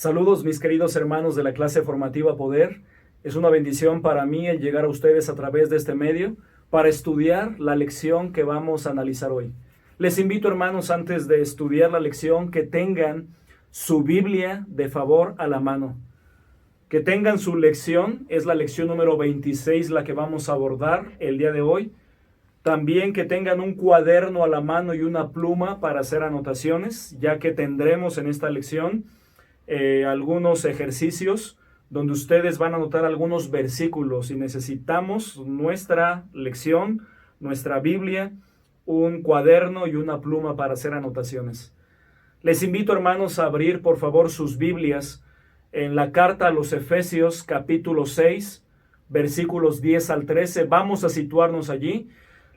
Saludos mis queridos hermanos de la clase formativa Poder. Es una bendición para mí el llegar a ustedes a través de este medio para estudiar la lección que vamos a analizar hoy. Les invito, hermanos, antes de estudiar la lección, que tengan su Biblia de favor a la mano. Que tengan su lección, es la lección número 26 la que vamos a abordar el día de hoy. También que tengan un cuaderno a la mano y una pluma para hacer anotaciones, ya que tendremos en esta lección algunos ejercicios donde ustedes van a anotar algunos versículos y necesitamos nuestra lección, nuestra Biblia, un cuaderno y una pluma para hacer anotaciones. Les invito, hermanos, a abrir por favor sus Biblias en la carta a los Efesios capítulo 6, versículos 10 al 13. Vamos a situarnos allí.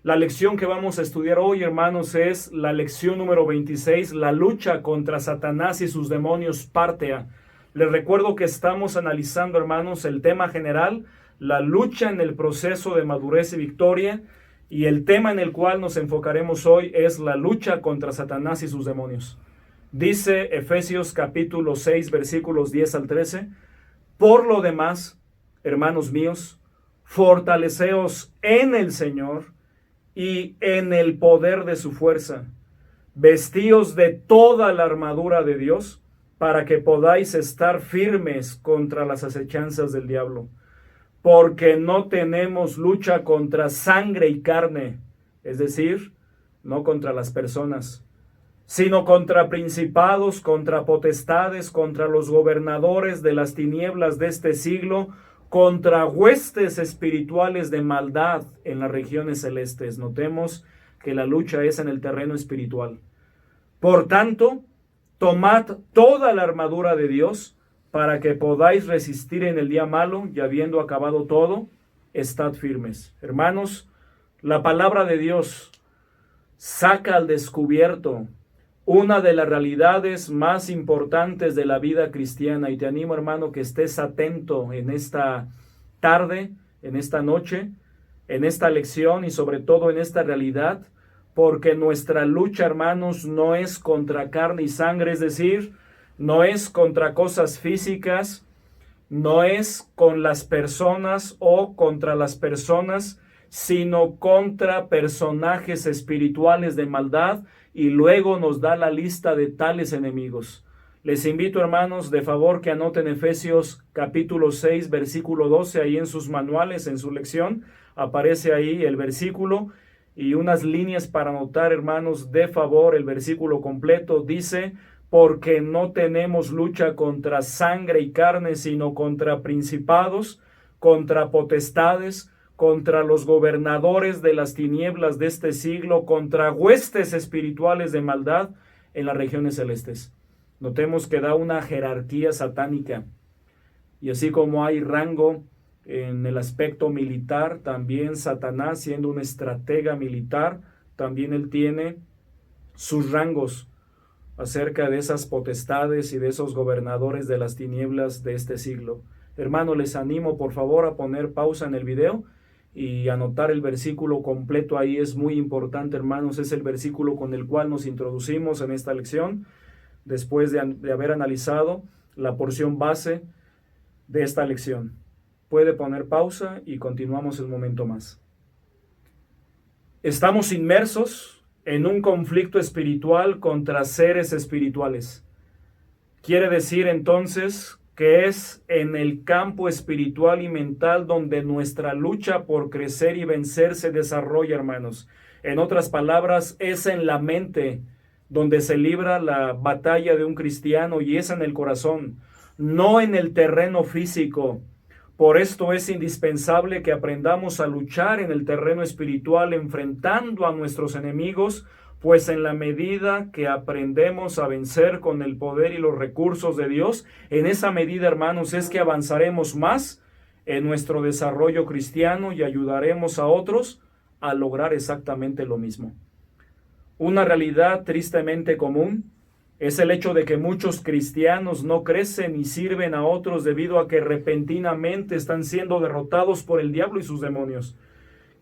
La lección que vamos a estudiar hoy, hermanos, es la lección número 26, la lucha contra Satanás y sus demonios, parte A. Les recuerdo que estamos analizando, hermanos, el tema general, la lucha en el proceso de madurez y victoria, y el tema en el cual nos enfocaremos hoy es la lucha contra Satanás y sus demonios. Dice Efesios capítulo 6, versículos 10 al 13, por lo demás, hermanos míos, fortaleceos en el Señor y en el poder de su fuerza. Vestíos de toda la armadura de Dios, para que podáis estar firmes contra las acechanzas del diablo. Porque no tenemos lucha contra sangre y carne, es decir, no contra las personas, sino contra principados, contra potestades, contra los gobernadores de las tinieblas de este siglo, contra huestes espirituales de maldad en las regiones celestes. Notemos que la lucha es en el terreno espiritual. Por tanto, tomad toda la armadura de Dios para que podáis resistir en el día malo, y habiendo acabado todo, estad firmes. Hermanos, la palabra de Dios saca al descubierto una de las realidades más importantes de la vida cristiana, y te animo, hermano, que estés atento en esta tarde, en esta noche, en esta lección y sobre todo en esta realidad, porque nuestra lucha, hermanos, no es contra carne y sangre, es decir, no es contra cosas físicas, no es con las personas o contra las personas, sino contra personajes espirituales de maldad, y luego nos da la lista de tales enemigos. Les invito, hermanos, de favor que anoten Efesios capítulo 6, versículo 12, ahí en sus manuales, en su lección, aparece ahí el versículo y unas líneas para anotar, hermanos, de favor, el versículo completo dice: porque no tenemos lucha contra sangre y carne, sino contra principados, contra potestades, contra los gobernadores de las tinieblas de este siglo, contra huestes espirituales de maldad en las regiones celestes. Notemos que da una jerarquía satánica, y así como hay rango en el aspecto militar, también Satanás, siendo un estratega militar, también él tiene sus rangos acerca de esas potestades y de esos gobernadores de las tinieblas de este siglo. Hermano, les animo por favor a poner pausa en el video y anotar el versículo completo. Ahí es muy importante, hermanos, es el versículo con el cual nos introducimos en esta lección, después de haber analizado la porción base de esta lección. Puede poner pausa y continuamos un momento más. Estamos inmersos en un conflicto espiritual contra seres espirituales. Quiere decir entonces que es en el campo espiritual y mental donde nuestra lucha por crecer y vencer se desarrolla, hermanos. En otras palabras, es en la mente donde se libra la batalla de un cristiano, y es en el corazón, no en el terreno físico. Por esto es indispensable que aprendamos a luchar en el terreno espiritual enfrentando a nuestros enemigos, pues en la medida que aprendemos a vencer con el poder y los recursos de Dios, en esa medida, hermanos, es que avanzaremos más en nuestro desarrollo cristiano y ayudaremos a otros a lograr exactamente lo mismo. Una realidad tristemente común es el hecho de que muchos cristianos no crecen y sirven a otros debido a que repentinamente están siendo derrotados por el diablo y sus demonios,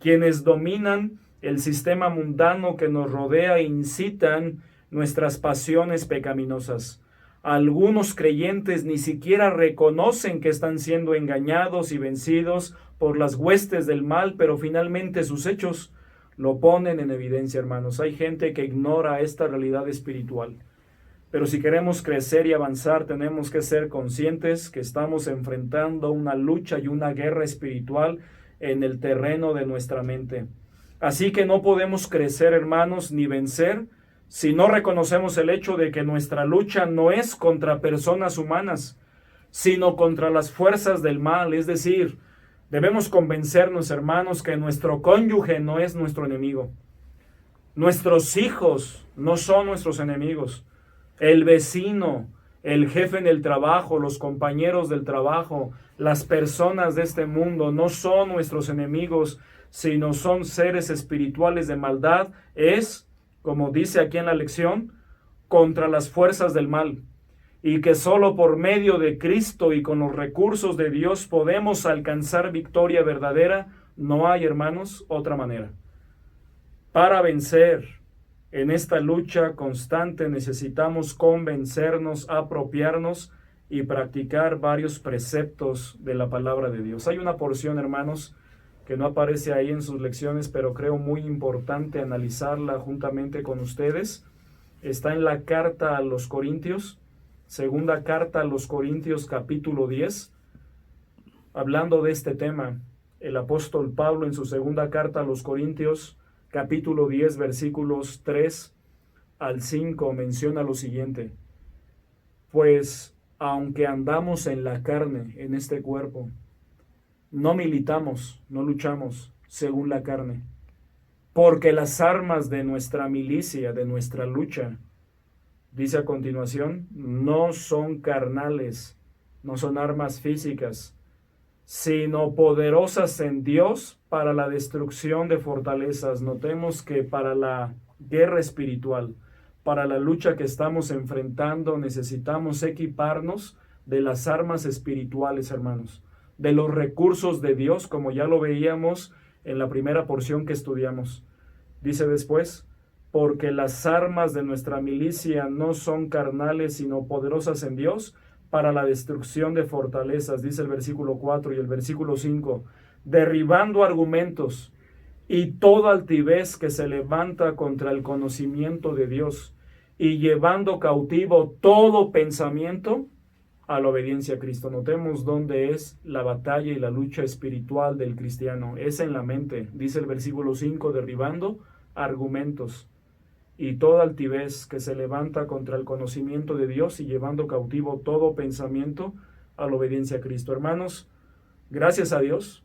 quienes dominan el sistema mundano que nos rodea e incitan nuestras pasiones pecaminosas. Algunos creyentes ni siquiera reconocen que están siendo engañados y vencidos por las huestes del mal, pero finalmente sus hechos lo ponen en evidencia, hermanos. Hay gente que ignora esta realidad espiritual. Pero si queremos crecer y avanzar, tenemos que ser conscientes que estamos enfrentando una lucha y una guerra espiritual en el terreno de nuestra mente. Así que no podemos crecer, hermanos, ni vencer si no reconocemos el hecho de que nuestra lucha no es contra personas humanas, sino contra las fuerzas del mal. Es decir, debemos convencernos, hermanos, que nuestro cónyuge no es nuestro enemigo. Nuestros hijos no son nuestros enemigos. El vecino, el jefe en el trabajo, los compañeros del trabajo, las personas de este mundo no son nuestros enemigos, sino son seres espirituales de maldad. Es, como dice aquí en la lección, contra las fuerzas del mal. Y que solo por medio de Cristo y con los recursos de Dios podemos alcanzar victoria verdadera. No hay, hermanos, otra manera. Para vencer en esta lucha constante necesitamos convencernos, apropiarnos y practicar varios preceptos de la palabra de Dios. Hay una porción, hermanos, que no aparece ahí en sus lecciones, pero creo muy importante analizarla juntamente con ustedes. Está en la carta a los Corintios, segunda carta a los Corintios, capítulo 10, hablando de este tema. El apóstol Pablo en su segunda carta a los Corintios, capítulo 10, versículos 3 al 5, menciona lo siguiente: pues aunque andamos en la carne, en este cuerpo, no militamos, no luchamos según la carne, porque las armas de nuestra milicia, de nuestra lucha, dice a continuación, no son carnales, no son armas físicas, sino poderosas en Dios para la destrucción de fortalezas. Notemos que para la guerra espiritual, para la lucha que estamos enfrentando, necesitamos equiparnos de las armas espirituales, hermanos, de los recursos de Dios, como ya lo veíamos en la primera porción que estudiamos. Dice después, porque las armas de nuestra milicia no son carnales, sino poderosas en Dios para la destrucción de fortalezas, dice el versículo 4 y el versículo 5, derribando argumentos y toda altivez que se levanta contra el conocimiento de Dios y llevando cautivo todo pensamiento a la obediencia a Cristo. Notemos dónde es la batalla y la lucha espiritual del cristiano. Es en la mente, dice el versículo 5, derribando argumentos y toda altivez que se levanta contra el conocimiento de Dios y llevando cautivo todo pensamiento a la obediencia a Cristo. Hermanos, gracias a Dios,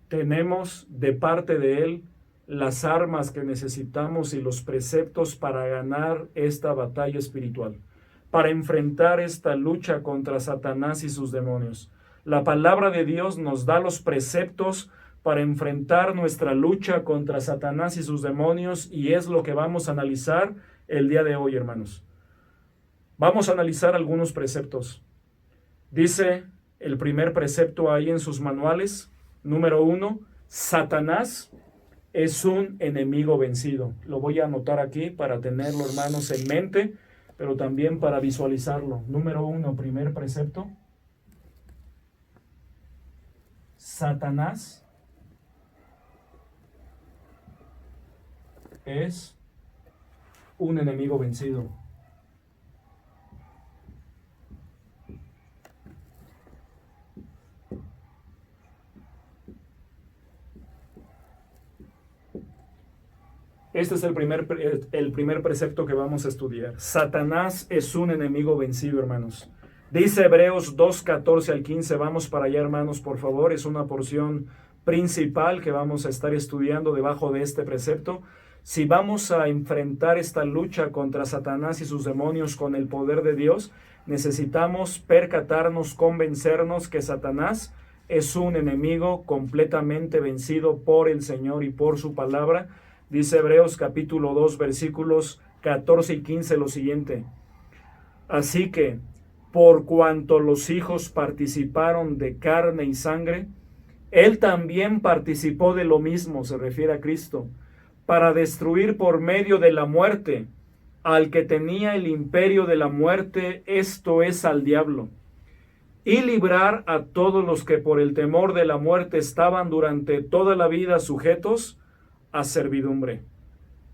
tenemos de parte de Él las armas que necesitamos y los preceptos para ganar esta batalla espiritual, para enfrentar esta lucha contra Satanás y sus demonios. La palabra de Dios nos da los preceptos para enfrentar nuestra lucha contra Satanás y sus demonios, y es lo que vamos a analizar el día de hoy, hermanos. Vamos a analizar algunos preceptos. Dice el primer precepto ahí en sus manuales, número 1, Satanás es un enemigo vencido. Lo voy a anotar aquí para tenerlo, hermanos, en mente, pero también para visualizarlo. Número 1, primer precepto. Satanás es un enemigo vencido. Este es el primer precepto que vamos a estudiar. Satanás es un enemigo vencido, hermanos. Dice Hebreos 2, 14 al 15. Vamos para allá, hermanos, por favor. Es una porción principal que vamos a estar estudiando debajo de este precepto. Si vamos a enfrentar esta lucha contra Satanás y sus demonios con el poder de Dios, necesitamos percatarnos, convencernos que Satanás es un enemigo completamente vencido por el Señor y por su palabra. Dice Hebreos capítulo 2, versículos 14 y 15 lo siguiente: así que, por cuanto los hijos participaron de carne y sangre, Él también participó de lo mismo, se refiere a Cristo, para destruir por medio de la muerte al que tenía el imperio de la muerte, esto es, al diablo, y librar a todos los que por el temor de la muerte estaban durante toda la vida sujetos a servidumbre.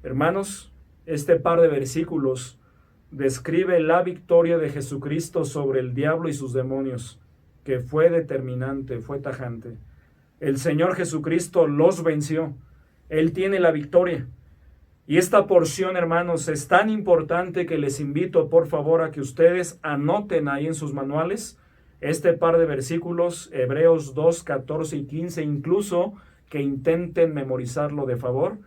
Hermanos, este par de versículos describe la victoria de Jesucristo sobre el diablo y sus demonios, que fue determinante, fue tajante. El Señor Jesucristo los venció. Él tiene la victoria. Y esta porción, hermanos, es tan importante que les invito, por favor, a que ustedes anoten ahí en sus manuales este par de versículos, Hebreos 2, 14 y 15, incluso que intenten memorizarlo de favor.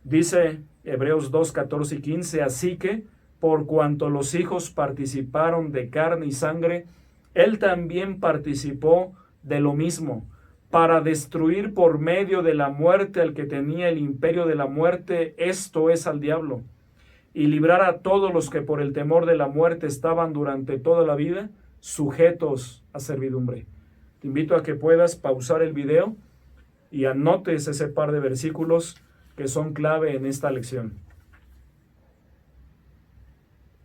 Dice Hebreos 2, 14 y 15, así que, por cuanto los hijos participaron de carne y sangre, él también participó de lo mismo, para destruir por medio de la muerte al que tenía el imperio de la muerte, esto es, al diablo, y librar a todos los que por el temor de la muerte estaban durante toda la vida sujetos a servidumbre. Te invito a que puedas pausar el video y anotes ese par de versículos que son clave en esta lección.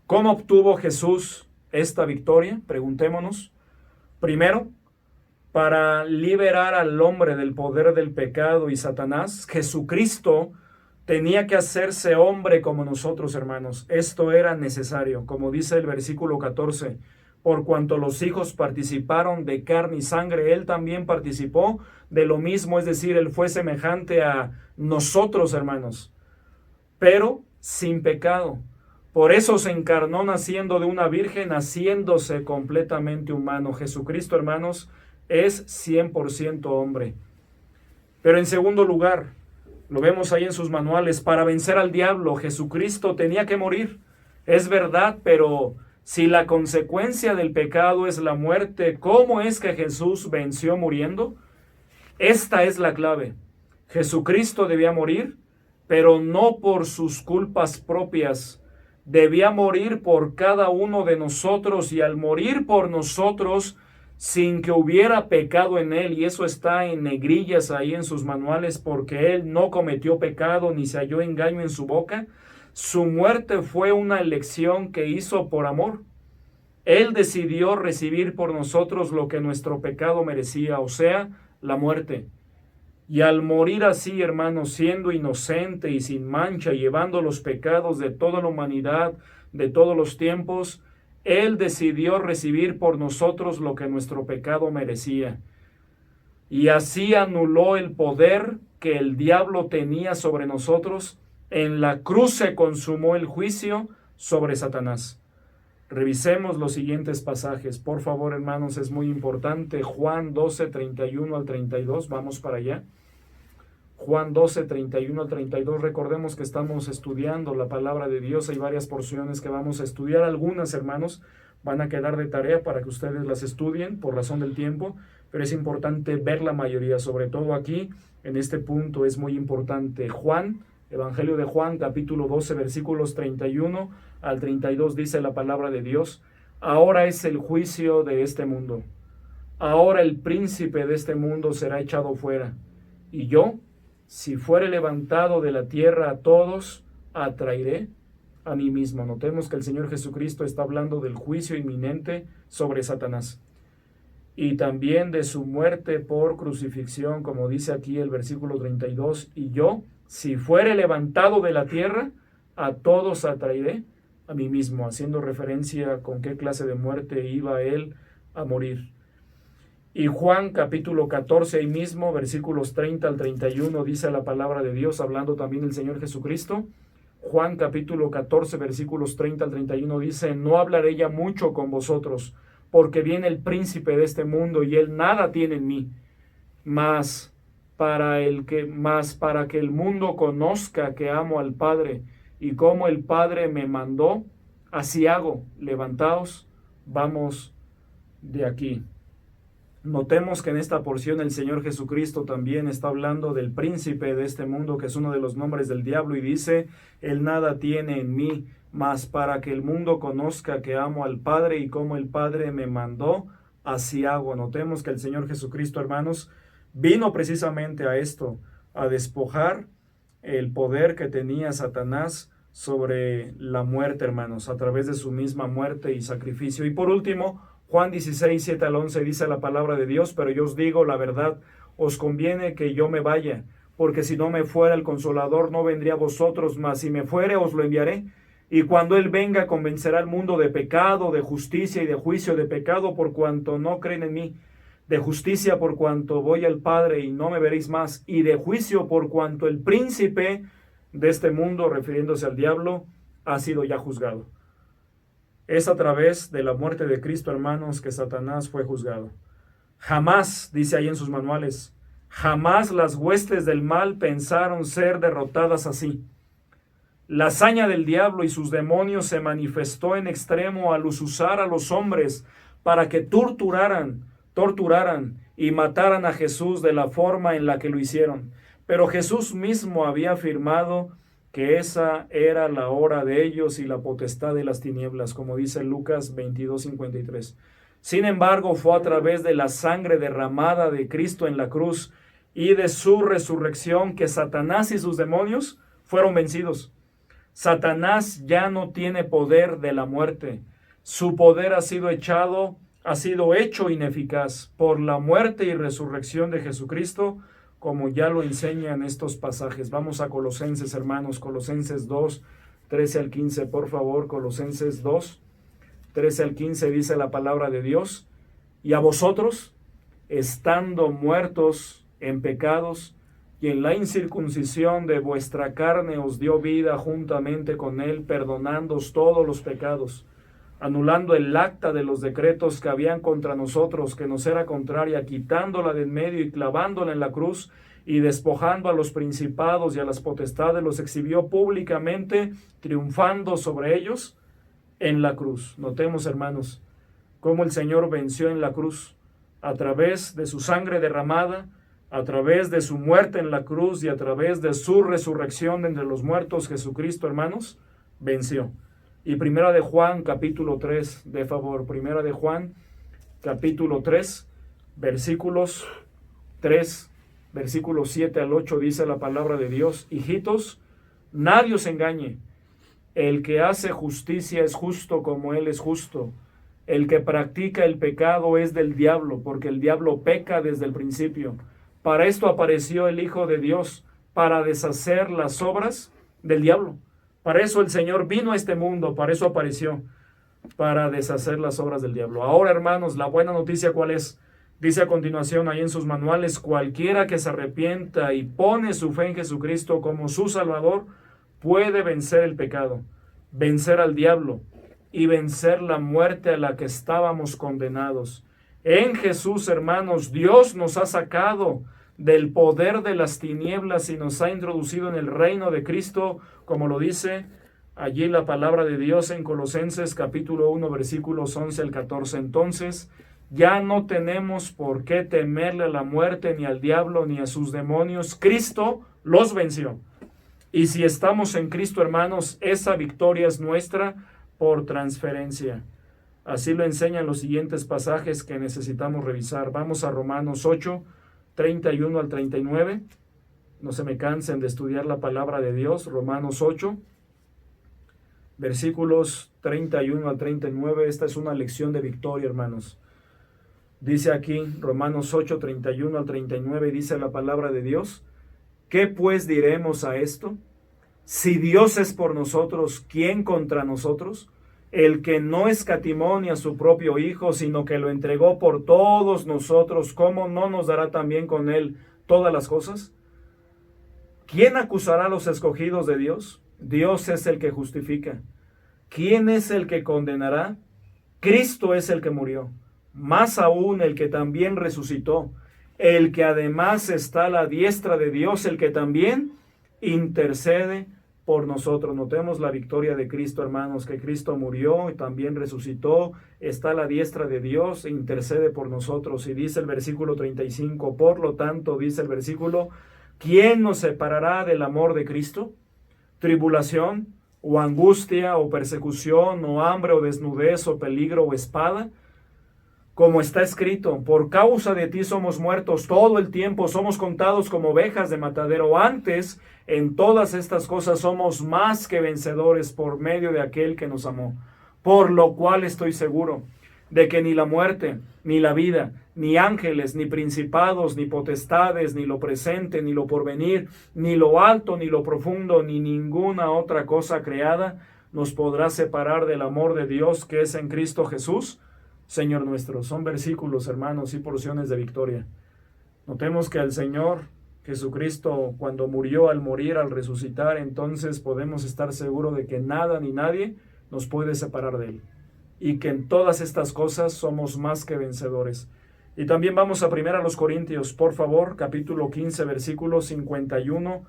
¿Cómo obtuvo Jesús esta victoria? Preguntémonos. Primero, para liberar al hombre del poder del pecado y Satanás, Jesucristo tenía que hacerse hombre como nosotros, hermanos. Esto era necesario, como dice el versículo 14. Por cuanto los hijos participaron de carne y sangre, él también participó de lo mismo, es decir, él fue semejante a nosotros, hermanos, pero sin pecado. Por eso se encarnó naciendo de una virgen, haciéndose completamente humano. Jesucristo, hermanos, es 100% hombre. Pero en segundo lugar, lo vemos ahí en sus manuales, para vencer al diablo, Jesucristo tenía que morir. Es verdad, pero si la consecuencia del pecado es la muerte, ¿cómo es que Jesús venció muriendo? Esta es la clave. Jesucristo debía morir, pero no por sus culpas propias. Debía morir por cada uno de nosotros, y al morir por nosotros, sin que hubiera pecado en él, y eso está en negrillas ahí en sus manuales, porque él no cometió pecado ni se halló engaño en su boca, su muerte fue una elección que hizo por amor. Él decidió recibir por nosotros lo que nuestro pecado merecía, o sea, la muerte. Y al morir así, hermanos, siendo inocente y sin mancha, llevando los pecados de toda la humanidad, de todos los tiempos, él decidió recibir por nosotros lo que nuestro pecado merecía. Y así anuló el poder que el diablo tenía sobre nosotros. En la cruz se consumó el juicio sobre Satanás. Revisemos los siguientes pasajes. Por favor, hermanos, es muy importante. Juan 12, 31 al 32. Vamos para allá. Juan 12, 31 al 32. Recordemos que estamos estudiando la palabra de Dios. Hay varias porciones que vamos a estudiar. Algunas, hermanos, van a quedar de tarea para que ustedes las estudien por razón del tiempo, pero es importante ver la mayoría, sobre todo aquí, en este punto es muy importante. Juan, Evangelio de Juan, capítulo 12, versículos 31 al 32, dice la palabra de Dios: ahora es el juicio de este mundo. Ahora el príncipe de este mundo será echado fuera. Y yo, si fuere levantado de la tierra a todos, atraeré a mí mismo. Notemos que el Señor Jesucristo está hablando del juicio inminente sobre Satanás y también de su muerte por crucifixión, como dice aquí el versículo 32. Y yo, si fuere levantado de la tierra, a todos atraeré a mí mismo, haciendo referencia con qué clase de muerte iba él a morir. Y Juan capítulo 14, ahí mismo, versículos 30 al 31, dice la palabra de Dios, hablando también del Señor Jesucristo. Juan capítulo 14, versículos 30 al 31 dice: no hablaré ya mucho con vosotros, porque viene el príncipe de este mundo, y él nada tiene en mí, mas para que el mundo conozca que amo al Padre, y como el Padre me mandó, así hago. Levantaos, vamos de aquí. Notemos que en esta porción el Señor Jesucristo también está hablando del príncipe de este mundo, que es uno de los nombres del diablo, y dice: él nada tiene en mí, mas para que el mundo conozca que amo al Padre, y como el Padre me mandó, así hago. Notemos que el Señor Jesucristo, hermanos, vino precisamente a esto, a despojar el poder que tenía Satanás sobre la muerte, hermanos, a través de su misma muerte y sacrificio. Y por último, Juan 16, 7 al 11 dice la palabra de Dios: pero yo os digo la verdad, os conviene que yo me vaya, porque si no me fuera el Consolador, no vendría a vosotros, mas si me fuere, os lo enviaré. Y cuando Él venga, convencerá al mundo de pecado, de justicia y de juicio. De pecado, por cuanto no creen en mí; de justicia, por cuanto voy al Padre y no me veréis más; y de juicio, por cuanto el príncipe de este mundo, refiriéndose al diablo, ha sido ya juzgado. Es a través de la muerte de Cristo, hermanos, que Satanás fue juzgado. Jamás, dice ahí en sus manuales, jamás las huestes del mal pensaron ser derrotadas así. La hazaña del diablo y sus demonios se manifestó en extremo al usurpar a los hombres para que torturaran y mataran a Jesús de la forma en la que lo hicieron. Pero Jesús mismo había afirmado que esa era la hora de ellos y la potestad de las tinieblas, como dice Lucas 22:53. Sin embargo, fue a través de la sangre derramada de Cristo en la cruz y de su resurrección que Satanás y sus demonios fueron vencidos. Satanás ya no tiene poder de la muerte. Su poder ha sido hecho ineficaz por la muerte y resurrección de Jesucristo, como ya lo enseñan estos pasajes. Vamos a Colosenses, hermanos, Colosenses 2, 13 al 15, por favor. Colosenses 2, 13 al 15 dice la palabra de Dios: y a vosotros, estando muertos en pecados, y en la incircuncisión de vuestra carne os dio vida juntamente con Él, perdonándoos todos los pecados, anulando el acta de los decretos que habían contra nosotros, que nos era contraria, quitándola de en medio y clavándola en la cruz, y despojando a los principados y a las potestades, los exhibió públicamente, triunfando sobre ellos en la cruz. Notemos, hermanos, cómo el Señor venció en la cruz, a través de su sangre derramada, a través de su muerte en la cruz y a través de su resurrección de entre los muertos. Jesucristo, hermanos, venció. Y Primera de Juan, capítulo 3, de favor, Primera de Juan, capítulo 3, versículos 7 al 8, dice la palabra de Dios: hijitos, nadie os engañe. El que hace justicia es justo como Él es justo. El que practica el pecado es del diablo, porque el diablo peca desde el principio. Para esto apareció el Hijo de Dios, para deshacer las obras del diablo. Para eso el Señor vino a este mundo, para eso apareció, para deshacer las obras del diablo. Ahora, hermanos, la buena noticia, ¿cuál es? Dice a continuación ahí en sus manuales: cualquiera que se arrepienta y pone su fe en Jesucristo como su Salvador, puede vencer el pecado, vencer al diablo y vencer la muerte a la que estábamos condenados. En Jesús, hermanos, Dios nos ha sacado del poder de las tinieblas y nos ha introducido en el reino de Cristo, como lo dice allí la palabra de Dios en Colosenses capítulo 1, versículos 11 al 14. Entonces, ya no tenemos por qué temerle a la muerte, ni al diablo, ni a sus demonios. Cristo los venció. Y si estamos en Cristo, hermanos, esa victoria es nuestra por transferencia. Así lo enseñan los siguientes pasajes que necesitamos revisar. Vamos a Romanos 8, 31 al 39. No se me cansen de estudiar la palabra de Dios. Romanos 8, versículos 31 al 39. Esta es una lección de victoria, hermanos. Dice aquí, Romanos 8, 31 al 39, dice la palabra de Dios: ¿qué pues diremos a esto? Si Dios es por nosotros, ¿quién contra nosotros? El que no escatimó ni a su propio Hijo, sino que lo entregó por todos nosotros, ¿cómo no nos dará también con Él todas las cosas? ¿Quién acusará a los escogidos de Dios? Dios es el que justifica. ¿Quién es el que condenará? Cristo es el que murió, más aún el que también resucitó, el que además está a la diestra de Dios, el que también intercede por nosotros. Notemos la victoria de Cristo, hermanos, que Cristo murió y también resucitó, está a la diestra de Dios e intercede por nosotros. Y dice el versículo 35, por lo tanto, dice el versículo: ¿quién nos separará del amor de Cristo? ¿Tribulación, o angustia, o persecución, o hambre, o desnudez, o peligro, o espada? como está escrito, por causa de ti somos muertos todo el tiempo, somos contados como ovejas de matadero. Antes, en todas estas cosas somos más que vencedores por medio de aquel que nos amó. Por lo cual estoy seguro de que ni la muerte, ni la vida, ni ángeles, ni principados, ni potestades, ni lo presente, ni lo porvenir, ni lo alto, ni lo profundo, ni ninguna otra cosa creada nos podrá separar del amor de Dios que es en Cristo Jesús, Señor nuestro. Son versículos, hermanos, y porciones de victoria. Notemos que al Señor Jesucristo, cuando murió, al morir, al resucitar, entonces podemos estar seguros de que nada ni nadie nos puede separar de Él. Y que en todas estas cosas somos más que vencedores. Y también vamos a 1 Corintios, por favor, capítulo 15, versículos 51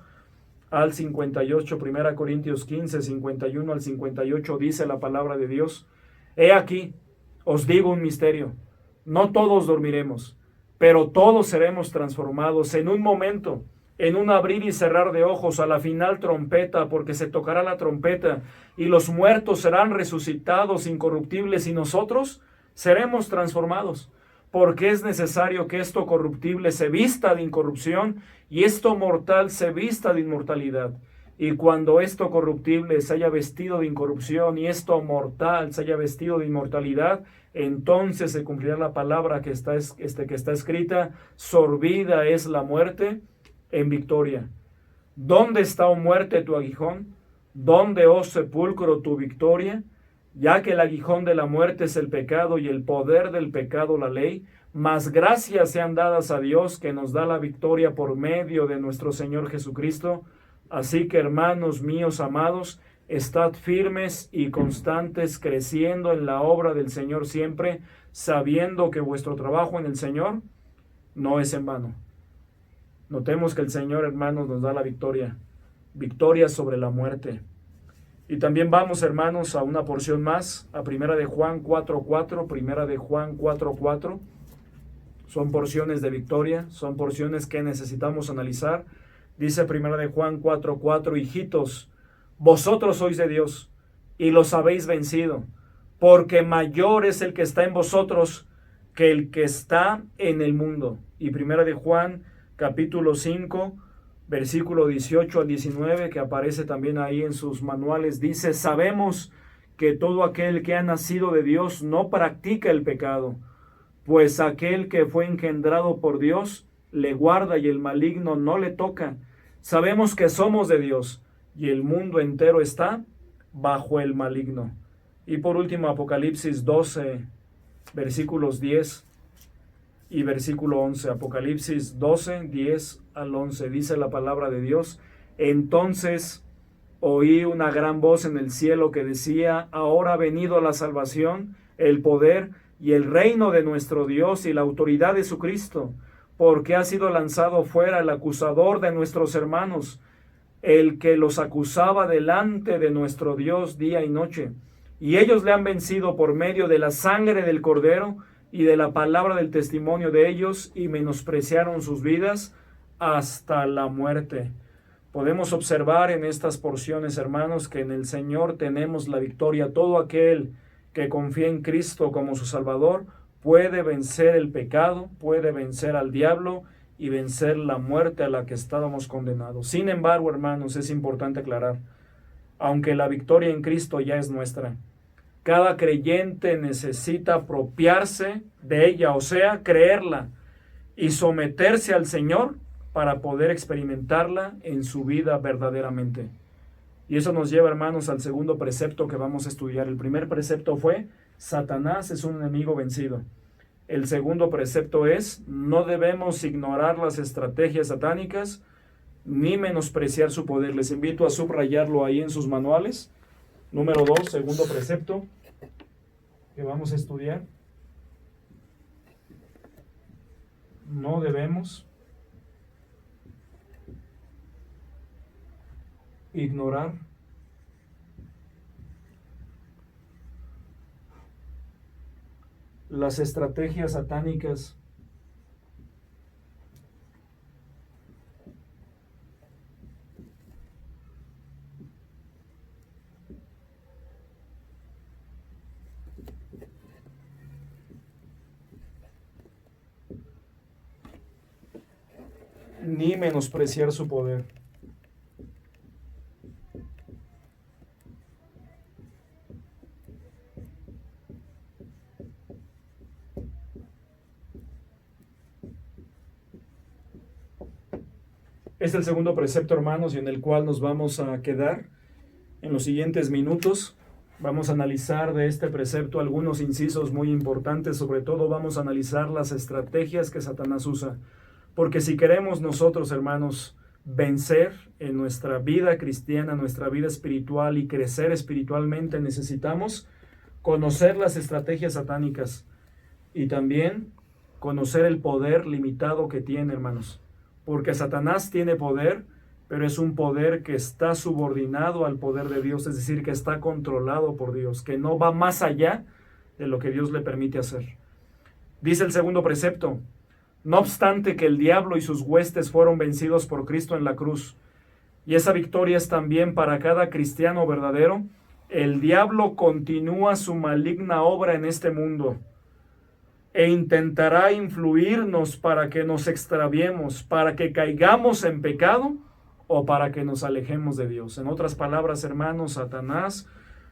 al 58. 1 Corintios 15, 51 al 58, dice la palabra de Dios: He aquí, os digo un misterio, no todos dormiremos, pero todos seremos transformados en un momento, en un abrir y cerrar de ojos, a la final trompeta, porque se tocará la trompeta, y los muertos serán resucitados incorruptibles, y nosotros seremos transformados, porque es necesario que esto corruptible se vista de incorrupción, y esto mortal se vista de inmortalidad. Y cuando esto corruptible se haya vestido de incorrupción y esto mortal se haya vestido de inmortalidad, entonces se cumplirá la palabra que está escrita: sorbida es la muerte en victoria. ¿Dónde está, oh muerte, tu aguijón? ¿Dónde, oh sepulcro, tu victoria? Ya que el aguijón de la muerte es el pecado y el poder del pecado la ley, mas gracias sean dadas a Dios que nos da la victoria por medio de nuestro Señor Jesucristo. Así que, hermanos míos amados, estad firmes y constantes, creciendo en la obra del Señor siempre, sabiendo que vuestro trabajo en el Señor no es en vano. Notemos que el Señor, hermanos, nos da la victoria, victoria sobre la muerte. Y también vamos, hermanos, a una porción más, a 1 de Juan 4:4, 1 de Juan 4:4. Son porciones de victoria, son porciones que necesitamos analizar. Dice 1 de Juan 4:4: Hijitos, vosotros sois de Dios y los habéis vencido, porque mayor es el que está en vosotros que el que está en el mundo. Y 1 de Juan capítulo 5, versículo 18 al 19, que aparece también ahí en sus manuales, dice: sabemos que todo aquel que ha nacido de Dios no practica el pecado, pues aquel que fue engendrado por Dios le guarda y el maligno no le toca. Sabemos que somos de Dios y el mundo entero está bajo el maligno. Y por último, Apocalipsis 12, versículos 10 y versículo 11. Apocalipsis 12, 10 al 11. Dice la palabra de Dios: entonces oí una gran voz en el cielo que decía: ahora ha venido la salvación, el poder y el reino de nuestro Dios y la autoridad de su Cristo, porque ha sido lanzado fuera el acusador de nuestros hermanos, el que los acusaba delante de nuestro Dios día y noche. Y ellos le han vencido por medio de la sangre del Cordero y de la palabra del testimonio de ellos, y menospreciaron sus vidas hasta la muerte. Podemos observar en estas porciones, hermanos, que en el Señor tenemos la victoria. Todo aquel que confía en Cristo como su Salvador puede vencer el pecado, puede vencer al diablo y vencer la muerte a la que estábamos condenados. Sin embargo, hermanos, es importante aclarar, aunque la victoria en Cristo ya es nuestra, cada creyente necesita apropiarse de ella, o sea, creerla y someterse al Señor para poder experimentarla en su vida verdaderamente. Y eso nos lleva, hermanos, al segundo precepto que vamos a estudiar. El primer precepto fue: Satanás es un enemigo vencido. El segundo precepto es: no debemos ignorar las estrategias satánicas ni menospreciar su poder. Les invito a subrayarlo ahí en sus manuales. Número 2, segundo precepto que vamos a estudiar: no debemos ignorar las estrategias satánicas ni menospreciar su poder. Este es el segundo precepto, hermanos, y en el cual nos vamos a quedar en los siguientes minutos. Vamos a analizar de este precepto algunos incisos muy importantes. Sobre todo vamos a analizar las estrategias que Satanás usa. Porque si queremos nosotros, hermanos, vencer en nuestra vida cristiana, nuestra vida espiritual y crecer espiritualmente, necesitamos conocer las estrategias satánicas y también conocer el poder limitado que tiene, hermanos. Porque Satanás tiene poder, pero es un poder que está subordinado al poder de Dios, es decir, que está controlado por Dios, que no va más allá de lo que Dios le permite hacer. Dice el segundo precepto: no obstante que el diablo y sus huestes fueron vencidos por Cristo en la cruz, y esa victoria es también para cada cristiano verdadero, el diablo continúa su maligna obra en este mundo e intentará influirnos para que nos extraviemos, para que caigamos en pecado o para que nos alejemos de Dios. En otras palabras, hermanos, Satanás,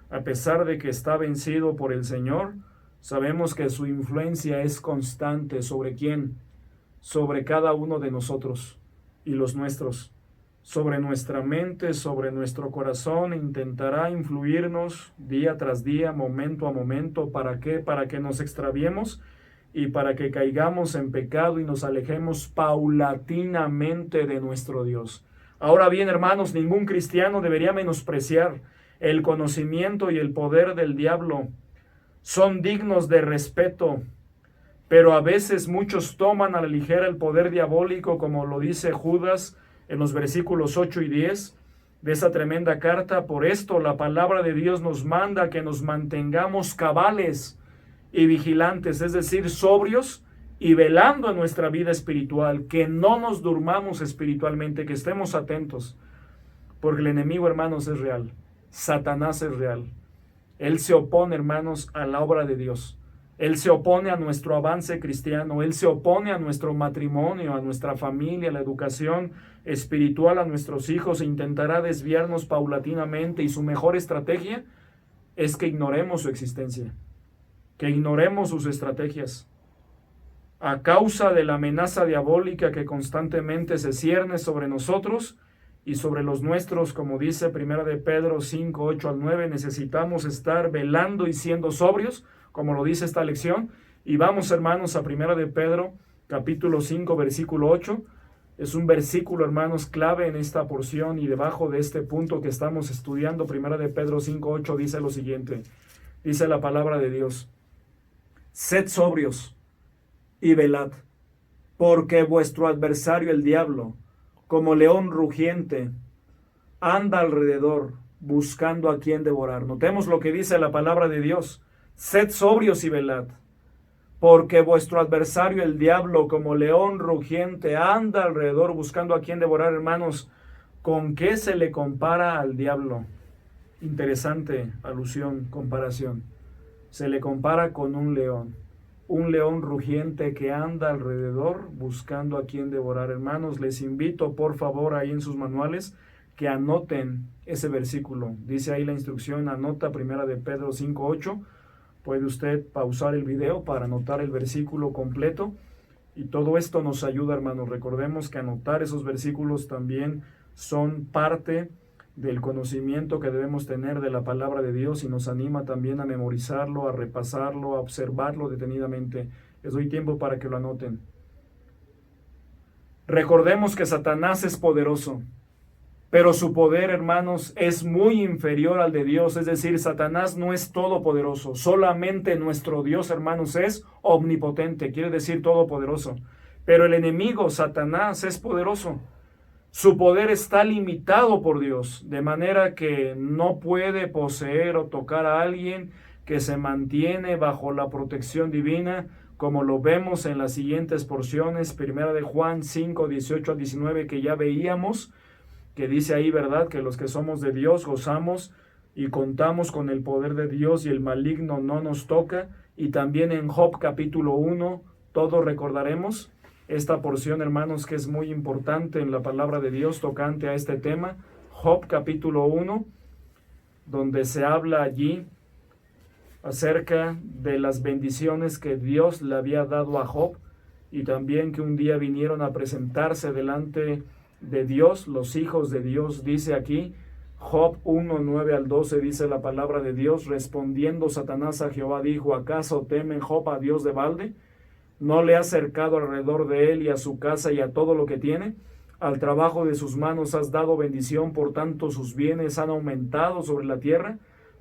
a pesar de que está vencido por el Señor, sabemos que su influencia es constante. ¿Sobre quién? Sobre cada uno de nosotros y los nuestros. Sobre nuestra mente, sobre nuestro corazón, intentará influirnos día tras día, momento a momento. ¿Para qué? Para que nos extraviemos y para que caigamos en pecado y nos alejemos paulatinamente de nuestro Dios. Ahora bien, hermanos, ningún cristiano debería menospreciar el conocimiento y el poder del diablo. Son dignos de respeto, pero a veces muchos toman a la ligera el poder diabólico, como lo dice Judas en los versículos 8 y 10 de esa tremenda carta. Por esto la palabra de Dios nos manda que nos mantengamos cabales y vigilantes, es decir, sobrios y velando en nuestra vida espiritual, que no nos durmamos espiritualmente, que estemos atentos, porque el enemigo, hermanos, es real. Satanás es real. Él se opone, hermanos, a la obra de Dios. Él se opone a nuestro avance cristiano. Él se opone a nuestro matrimonio, a nuestra familia, a la educación espiritual, a nuestros hijos. E intentará desviarnos paulatinamente, y su mejor estrategia es que ignoremos su existencia, que ignoremos sus estrategias. A causa de la amenaza diabólica que constantemente se cierne sobre nosotros y sobre los nuestros, como dice 1 de Pedro 5, 8 al 9, necesitamos estar velando y siendo sobrios, como lo dice esta lección. Y vamos, hermanos, a 1 de Pedro, capítulo 5, versículo 8. Es un versículo, hermanos, clave en esta porción, y debajo de este punto que estamos estudiando, 1 de Pedro 5, 8, dice lo siguiente. Dice la palabra de Dios: sed sobrios y velad, porque vuestro adversario el diablo, como león rugiente, anda alrededor buscando a quien devorar. Notemos lo que dice la palabra de Dios: sed sobrios y velad, porque vuestro adversario el diablo, como león rugiente, anda alrededor buscando a quien devorar. Hermanos, ¿con qué se le compara al diablo? Interesante alusión, comparación. Se le compara con un león rugiente que anda alrededor buscando a quien devorar. Hermanos, les invito, por favor, ahí en sus manuales, que anoten ese versículo. Dice ahí la instrucción: anota 1 de Pedro 5, 8. Puede usted pausar el video para anotar el versículo completo, y todo esto nos ayuda, hermanos. Recordemos que anotar esos versículos también son parte del conocimiento que debemos tener de la palabra de Dios, y nos anima también a memorizarlo, a repasarlo, a observarlo detenidamente. Les doy tiempo para que lo anoten. Recordemos que Satanás es poderoso, pero su poder, hermanos, es muy inferior al de Dios. Es decir, Satanás no es todopoderoso. Solamente nuestro Dios, hermanos, es omnipotente, quiere decir todopoderoso. Pero el enemigo, Satanás, es poderoso. Su poder está limitado por Dios, de manera que no puede poseer o tocar a alguien que se mantiene bajo la protección divina, como lo vemos en las siguientes porciones. 1 de Juan 5, 18 al 19, que ya veíamos, que dice ahí, ¿verdad?, que los que somos de Dios gozamos y contamos con el poder de Dios, y el maligno no nos toca. Y también en Job capítulo 1, todos recordaremos esta porción, hermanos, que es muy importante en la palabra de Dios tocante a este tema, Job capítulo 1, donde se habla allí acerca de las bendiciones que Dios le había dado a Job, y también que un día vinieron a presentarse delante de Dios, los hijos de Dios. Dice aquí, Job 1, 9 al 12, dice la palabra de Dios: respondiendo Satanás a Jehová, dijo: ¿acaso teme Job a Dios de balde? ¿No le has cercado alrededor de él y a su casa y a todo lo que tiene? Al trabajo de sus manos has dado bendición, por tanto sus bienes han aumentado sobre la tierra.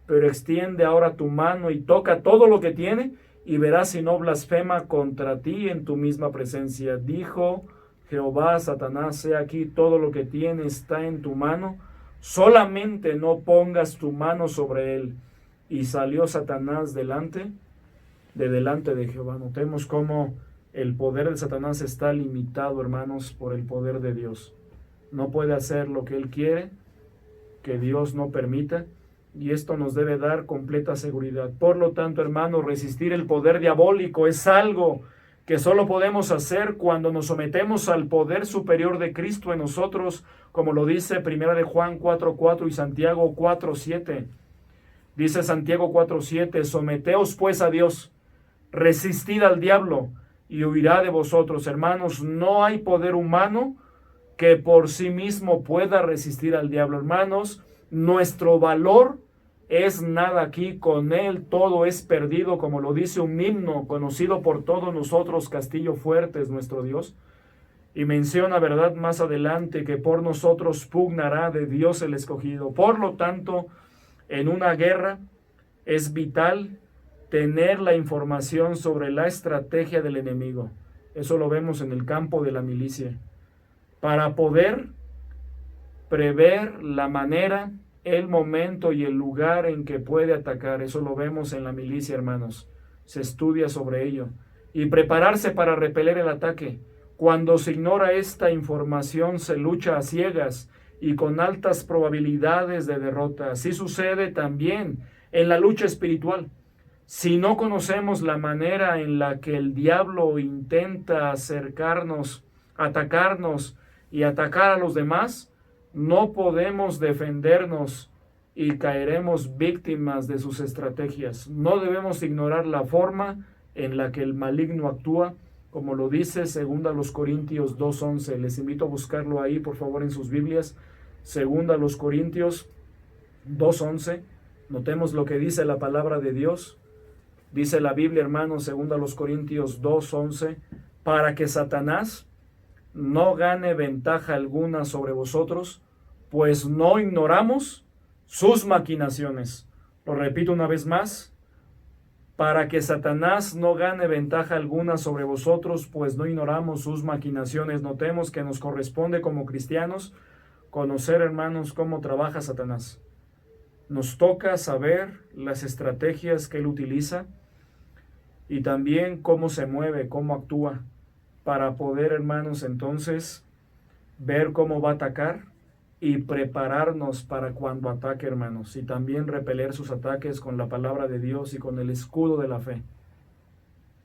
Pero extiende ahora tu mano y toca todo lo que tiene, y verás si no blasfema contra ti en tu misma presencia. Dijo Jehová a Satanás: he aquí, todo lo que tiene está en tu mano, solamente no pongas tu mano sobre él. Y salió Satanás delante de Jehová. Notemos cómo el poder de Satanás está limitado, hermanos, por el poder de Dios. No puede hacer lo que él quiere, que Dios no permita, y esto nos debe dar completa seguridad. Por lo tanto, hermanos, resistir el poder diabólico es algo que solo podemos hacer cuando nos sometemos al poder superior de Cristo en nosotros, como lo dice Primera de Juan 4:4 y Santiago 4:7. Dice Santiago 4:7: someteos pues a Dios, resistid al diablo y huirá de vosotros. Hermanos, no hay poder humano que por sí mismo pueda resistir al diablo. Hermanos, nuestro valor es nada aquí, con él todo es perdido, como lo dice un himno conocido por todos nosotros: Castillo fuerte es nuestro Dios. Y menciona, verdad, más adelante, que por nosotros pugnará de Dios el escogido. Por lo tanto, en una guerra es vital tener la información sobre la estrategia del enemigo. Eso lo vemos en el campo de la milicia, para poder prever la manera, el momento y el lugar en que puede atacar. Eso lo vemos en la milicia, hermanos. Se estudia sobre ello. Y prepararse para repeler el ataque. Cuando se ignora esta información, se lucha a ciegas y con altas probabilidades de derrota. Así sucede también en la lucha espiritual. Si no conocemos la manera en la que el diablo intenta acercarnos, atacarnos y atacar a los demás, no podemos defendernos y caeremos víctimas de sus estrategias. No debemos ignorar la forma en la que el maligno actúa, como lo dice 2 Corintios 2:11. Les invito a buscarlo ahí, por favor, en sus Biblias. 2 Corintios 2:11. Notemos lo que dice la palabra de Dios. Dice la Biblia, hermanos, 2 Corintios 2:11, para que Satanás no gane ventaja alguna sobre vosotros, pues no ignoramos sus maquinaciones. Lo repito una vez más: para que Satanás no gane ventaja alguna sobre vosotros, pues no ignoramos sus maquinaciones. Notemos que nos corresponde como cristianos conocer, hermanos, cómo trabaja Satanás. Nos toca saber las estrategias que él utiliza y también cómo se mueve, cómo actúa, para poder, hermanos, entonces ver cómo va a atacar y prepararnos para cuando ataque, hermanos, y también repeler sus ataques con la palabra de Dios y con el escudo de la fe.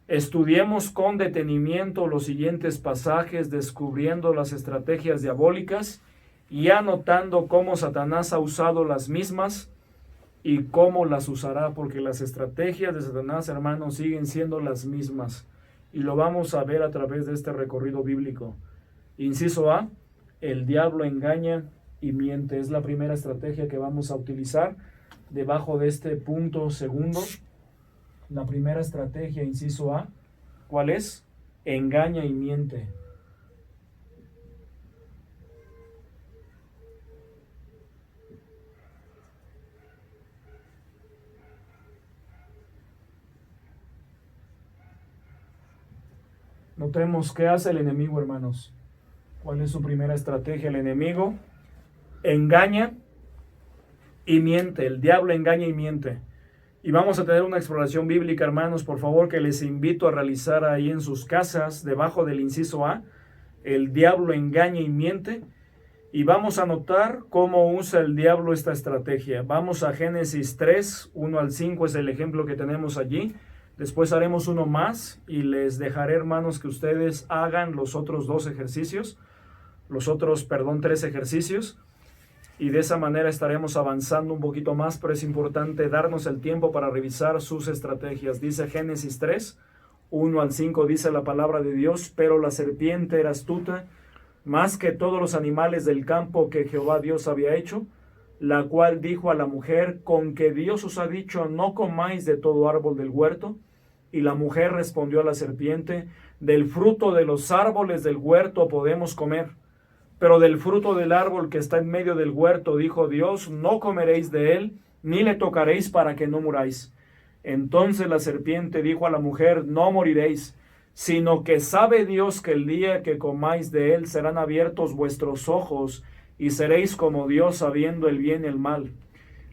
Estudiemos con detenimiento los siguientes pasajes, descubriendo las estrategias diabólicas y anotando cómo Satanás ha usado las mismas y cómo las usará, porque las estrategias de Satanás, hermanos, siguen siendo las mismas, y lo vamos a ver a través de este recorrido bíblico. Inciso A: el diablo engaña y miente. Es la primera estrategia que vamos a utilizar debajo de este punto segundo. La primera estrategia, inciso A, ¿cuál es? Engaña y miente. Notemos qué hace el enemigo, hermanos. ¿Cuál es su primera estrategia? El enemigo engaña y miente. El diablo engaña y miente. Y vamos a tener una exploración bíblica, hermanos, por favor, que les invito a realizar ahí en sus casas, debajo del inciso A. El diablo engaña y miente. Y vamos a notar cómo usa el diablo esta estrategia. Vamos a Génesis 3, 1 al 5, es el ejemplo que tenemos allí. Después haremos uno más y les dejaré, hermanos, que ustedes hagan los otros 3 ejercicios. Y de esa manera estaremos avanzando un poquito más, pero es importante darnos el tiempo para revisar sus estrategias. Dice Génesis 3, 1 al 5, dice la palabra de Dios: pero la serpiente era astuta más que todos los animales del campo que Jehová Dios había hecho, la cual dijo a la mujer: con que Dios os ha dicho, no comáis de todo árbol del huerto. Y la mujer respondió a la serpiente: del fruto de los árboles del huerto podemos comer, pero del fruto del árbol que está en medio del huerto, dijo Dios, no comeréis de él, ni le tocaréis para que no muráis. Entonces la serpiente dijo a la mujer: no moriréis, sino que sabe Dios que el día que comáis de él serán abiertos vuestros ojos, y seréis como Dios, sabiendo el bien y el mal.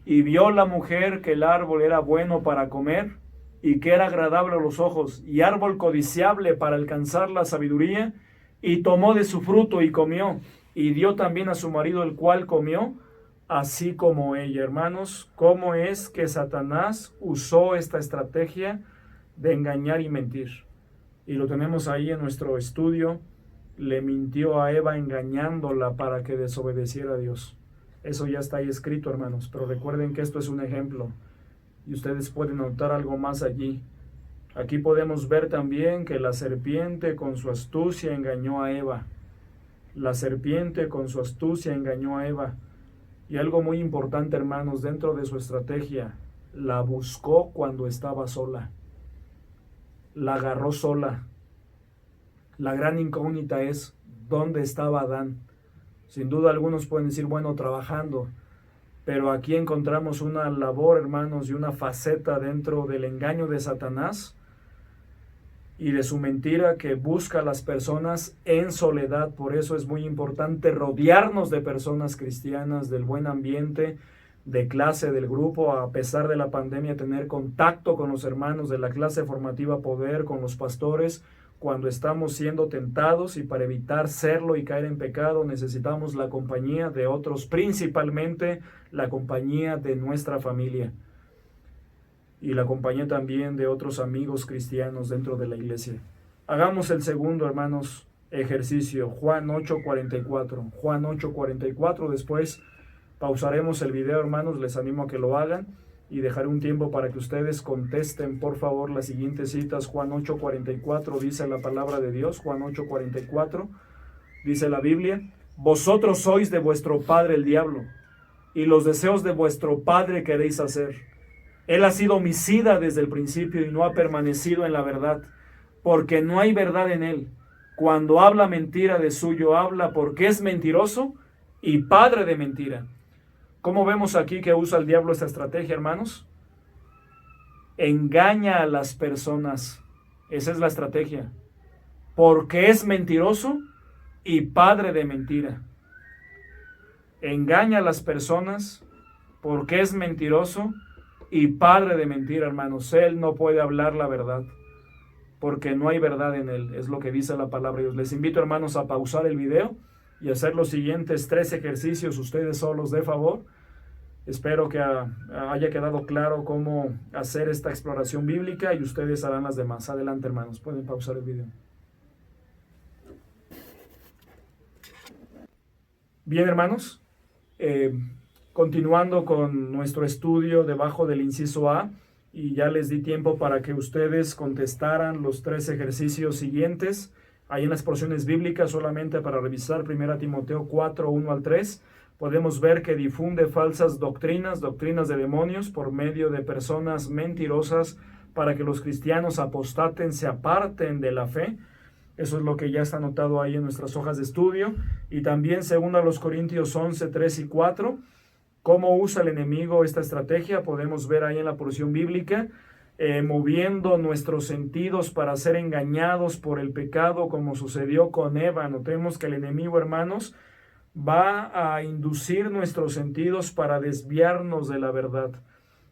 Y vio la mujer que el árbol era bueno para comer, y que era agradable a los ojos, y árbol codiciable para alcanzar la sabiduría, y tomó de su fruto y comió, y dio también a su marido, el cual comió, así como ella. Hermanos, ¿cómo es que Satanás usó esta estrategia de engañar y mentir? Y lo tenemos ahí en nuestro estudio. Le mintió a Eva engañándola para que desobedeciera a Dios. Eso ya está ahí escrito, hermanos, pero recuerden que esto es un ejemplo y ustedes pueden notar algo más allí. Aquí podemos ver también que la serpiente con su astucia engañó a Eva. La serpiente con su astucia engañó a Eva. Y algo muy importante, hermanos, dentro de su estrategia, la buscó cuando estaba sola. La agarró sola. La gran incógnita es, ¿dónde estaba Adán? Sin duda algunos pueden decir, bueno, trabajando. Pero aquí encontramos una labor, hermanos, y una faceta dentro del engaño de Satanás y de su mentira, que busca a las personas en soledad. Por eso es muy importante rodearnos de personas cristianas, del buen ambiente, de clase, del grupo. A pesar de la pandemia, tener contacto con los hermanos de la clase formativa Poder, con los pastores, cuando estamos siendo tentados, y para evitar serlo y caer en pecado necesitamos la compañía de otros, principalmente la compañía de nuestra familia y la compañía también de otros amigos cristianos dentro de la iglesia. Hagamos el segundo, hermanos, ejercicio, Juan 8:44. Juan 8:44, después pausaremos el video, hermanos, les animo a que lo hagan y dejaré un tiempo para que ustedes contesten, por favor, las siguientes citas. Juan 8:44 dice la palabra de Dios. Juan 8:44 dice la Biblia: vosotros sois de vuestro padre el diablo, y los deseos de vuestro padre queréis hacer. Él ha sido homicida desde el principio y no ha permanecido en la verdad, porque no hay verdad en él. Cuando habla mentira, de suyo habla, porque es mentiroso y padre de mentira. ¿Cómo vemos aquí que usa el diablo esta estrategia, hermanos? Engaña a las personas. Esa es la estrategia. Porque es mentiroso y padre de mentira. Engaña a las personas porque es mentiroso y padre de mentira, hermanos. Él no puede hablar la verdad, porque no hay verdad en él. Es lo que dice la palabra de Dios. Les invito, hermanos, a pausar el video y hacer los siguientes 3 ejercicios ustedes solos, de favor. Espero que haya quedado claro cómo hacer esta exploración bíblica y ustedes harán las demás. Adelante, hermanos, pueden pausar el video. Bien, hermanos, continuando con nuestro estudio debajo del inciso A, y ya les di tiempo para que ustedes contestaran los 3 ejercicios siguientes. Ahí en las porciones bíblicas, solamente para revisar 1 Timoteo 4, 1 al 3, podemos ver que difunde falsas doctrinas de demonios por medio de personas mentirosas para que los cristianos apostaten, se aparten de la fe. Eso es lo que ya está anotado ahí en nuestras hojas de estudio. Y también 2 Corintios 11, 3 y 4, cómo usa el enemigo esta estrategia. Podemos ver ahí en la porción bíblica, moviendo nuestros sentidos para ser engañados por el pecado, como sucedió con Eva. Notemos que el enemigo, hermanos, va a inducir nuestros sentidos para desviarnos de la verdad.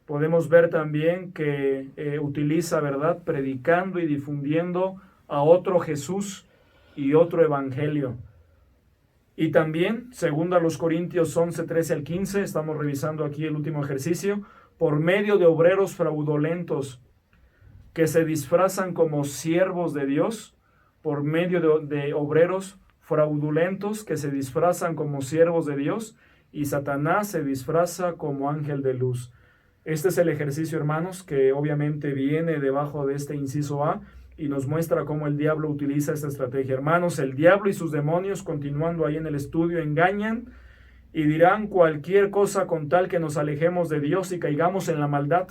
Podemos ver también que utiliza, ¿verdad?, predicando y difundiendo a otro Jesús y otro evangelio. Y también, 2 Corintios 11, 13 al 15, estamos revisando aquí el último ejercicio, por medio de obreros fraudulentos que se disfrazan como siervos de Dios por medio de obreros fraudulentos que se disfrazan como siervos de Dios, y Satanás se disfraza como ángel de luz. Este es el ejercicio, hermanos, que obviamente viene debajo de este inciso A y nos muestra cómo el diablo utiliza esta estrategia. Hermanos, el diablo y sus demonios, continuando ahí en el estudio, engañan y dirán cualquier cosa con tal que nos alejemos de Dios y caigamos en la maldad,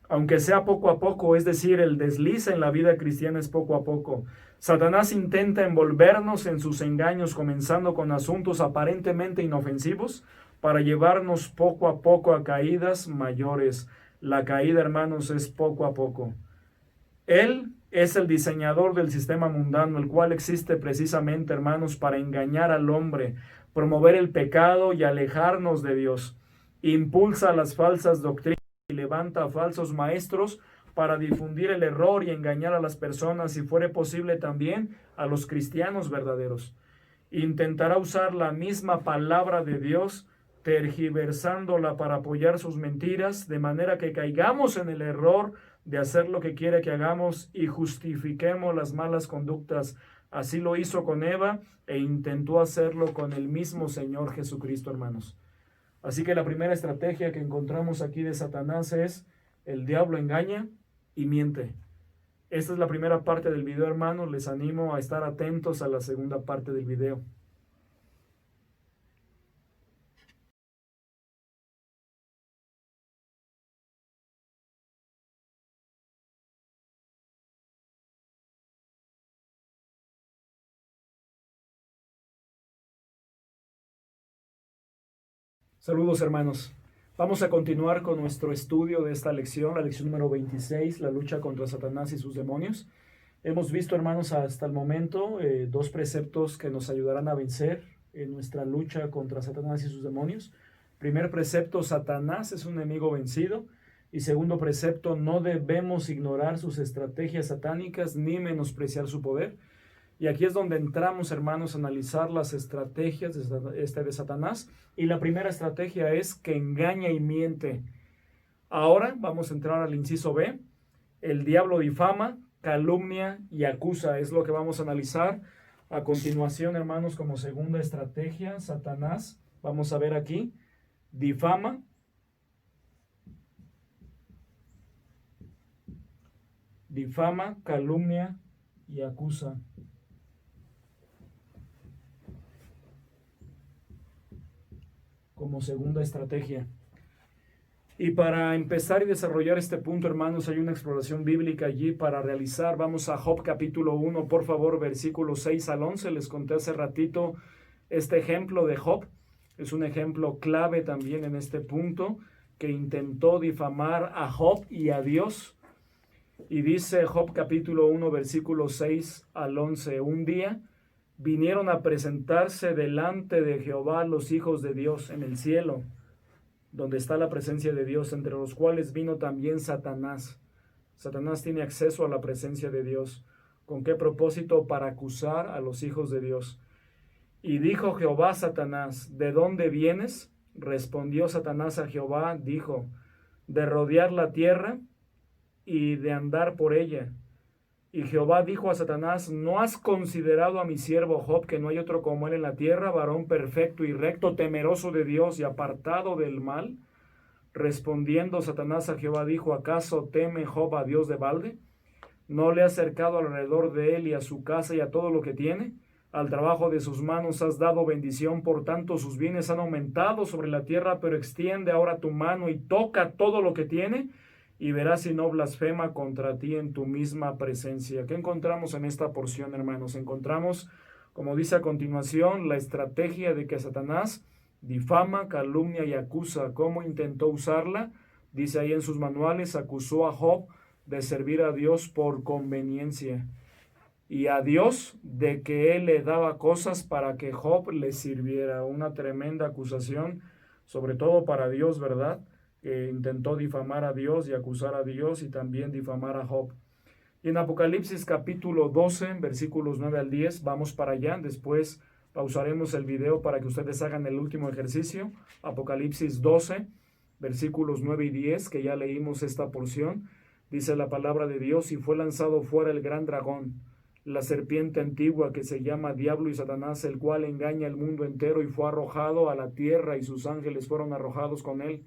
aunque sea poco a poco, es decir, el desliz en la vida cristiana es poco a poco. Satanás intenta envolvernos en sus engaños, comenzando con asuntos aparentemente inofensivos, para llevarnos poco a poco a caídas mayores. La caída, hermanos, es poco a poco. Él es el diseñador del sistema mundano, el cual existe precisamente, hermanos, para engañar al hombre, promover el pecado y alejarnos de Dios. Impulsa las falsas doctrinas y levanta a falsos maestros para difundir el error y engañar a las personas, si fuere posible también a los cristianos verdaderos. Intentará usar la misma palabra de Dios, tergiversándola para apoyar sus mentiras, de manera que caigamos en el error de hacer lo que quiere que hagamos y justifiquemos las malas conductas. Así lo hizo con Eva e intentó hacerlo con el mismo Señor Jesucristo, hermanos. Así que la primera estrategia que encontramos aquí de Satanás es: el diablo engaña y miente. Esta es la primera parte del video, hermanos. Les animo a estar atentos a la segunda parte del video. Saludos, hermanos. Vamos a continuar con nuestro estudio de esta lección, la lección número 26, la lucha contra Satanás y sus demonios. Hemos visto, hermanos, hasta el momento dos preceptos que nos ayudarán a vencer en nuestra lucha contra Satanás y sus demonios. Primer precepto: Satanás es un enemigo vencido. Y segundo precepto: no debemos ignorar sus estrategias satánicas ni menospreciar su poder. Y aquí es donde entramos, hermanos, a analizar las estrategias de Satanás. Y la primera estrategia es que engaña y miente. Ahora vamos a entrar al inciso B. El diablo difama, calumnia y acusa. Es lo que vamos a analizar a continuación, hermanos, como segunda estrategia. Satanás, vamos a ver aquí, difama, calumnia y acusa. Como segunda estrategia. Y para empezar y desarrollar este punto, hermanos, hay una exploración bíblica allí para realizar. Vamos a Job capítulo 1, por favor, versículos 6 al 11. Les conté hace ratito este ejemplo de Job. Es un ejemplo clave también en este punto, que intentó difamar a Job y a Dios. Y dice Job capítulo 1, versículos 6 al 11. Un día vinieron a presentarse delante de Jehová los hijos de Dios en el cielo, donde está la presencia de Dios, entre los cuales vino también Satanás. Satanás tiene acceso a la presencia de Dios. ¿Con qué propósito? Para acusar a los hijos de Dios. Y dijo Jehová a Satanás: ¿de dónde vienes? Respondió Satanás a Jehová, dijo: de rodear la tierra y de andar por ella. Y Jehová dijo a Satanás: ¿no has considerado a mi siervo Job, que no hay otro como él en la tierra, varón perfecto y recto, temeroso de Dios y apartado del mal? Respondiendo Satanás a Jehová dijo: ¿acaso teme Job a Dios de balde? ¿No le has cercado alrededor de él y a su casa y a todo lo que tiene? Al trabajo de sus manos has dado bendición, por tanto sus bienes han aumentado sobre la tierra, pero extiende ahora tu mano y toca todo lo que tiene, y verás si no blasfema contra ti en tu misma presencia. ¿Qué encontramos en esta porción, hermanos? Encontramos, como dice a continuación, la estrategia de que Satanás difama, calumnia y acusa. ¿Cómo intentó usarla? Dice ahí en sus manuales: acusó a Job de servir a Dios por conveniencia, y a Dios de que él le daba cosas para que Job le sirviera. Una tremenda acusación, sobre todo para Dios, ¿verdad? Intentó difamar a Dios y acusar a Dios y también difamar a Job. Y en Apocalipsis capítulo 12, versículos 9 al 10, vamos para allá. Después pausaremos el video para que ustedes hagan el último ejercicio. Apocalipsis 12, versículos 9 y 10, que ya leímos esta porción. Dice la palabra de Dios, y fue lanzado fuera el gran dragón, la serpiente antigua que se llama Diablo y Satanás, el cual engaña al mundo entero, y fue arrojado a la tierra, y sus ángeles fueron arrojados con él.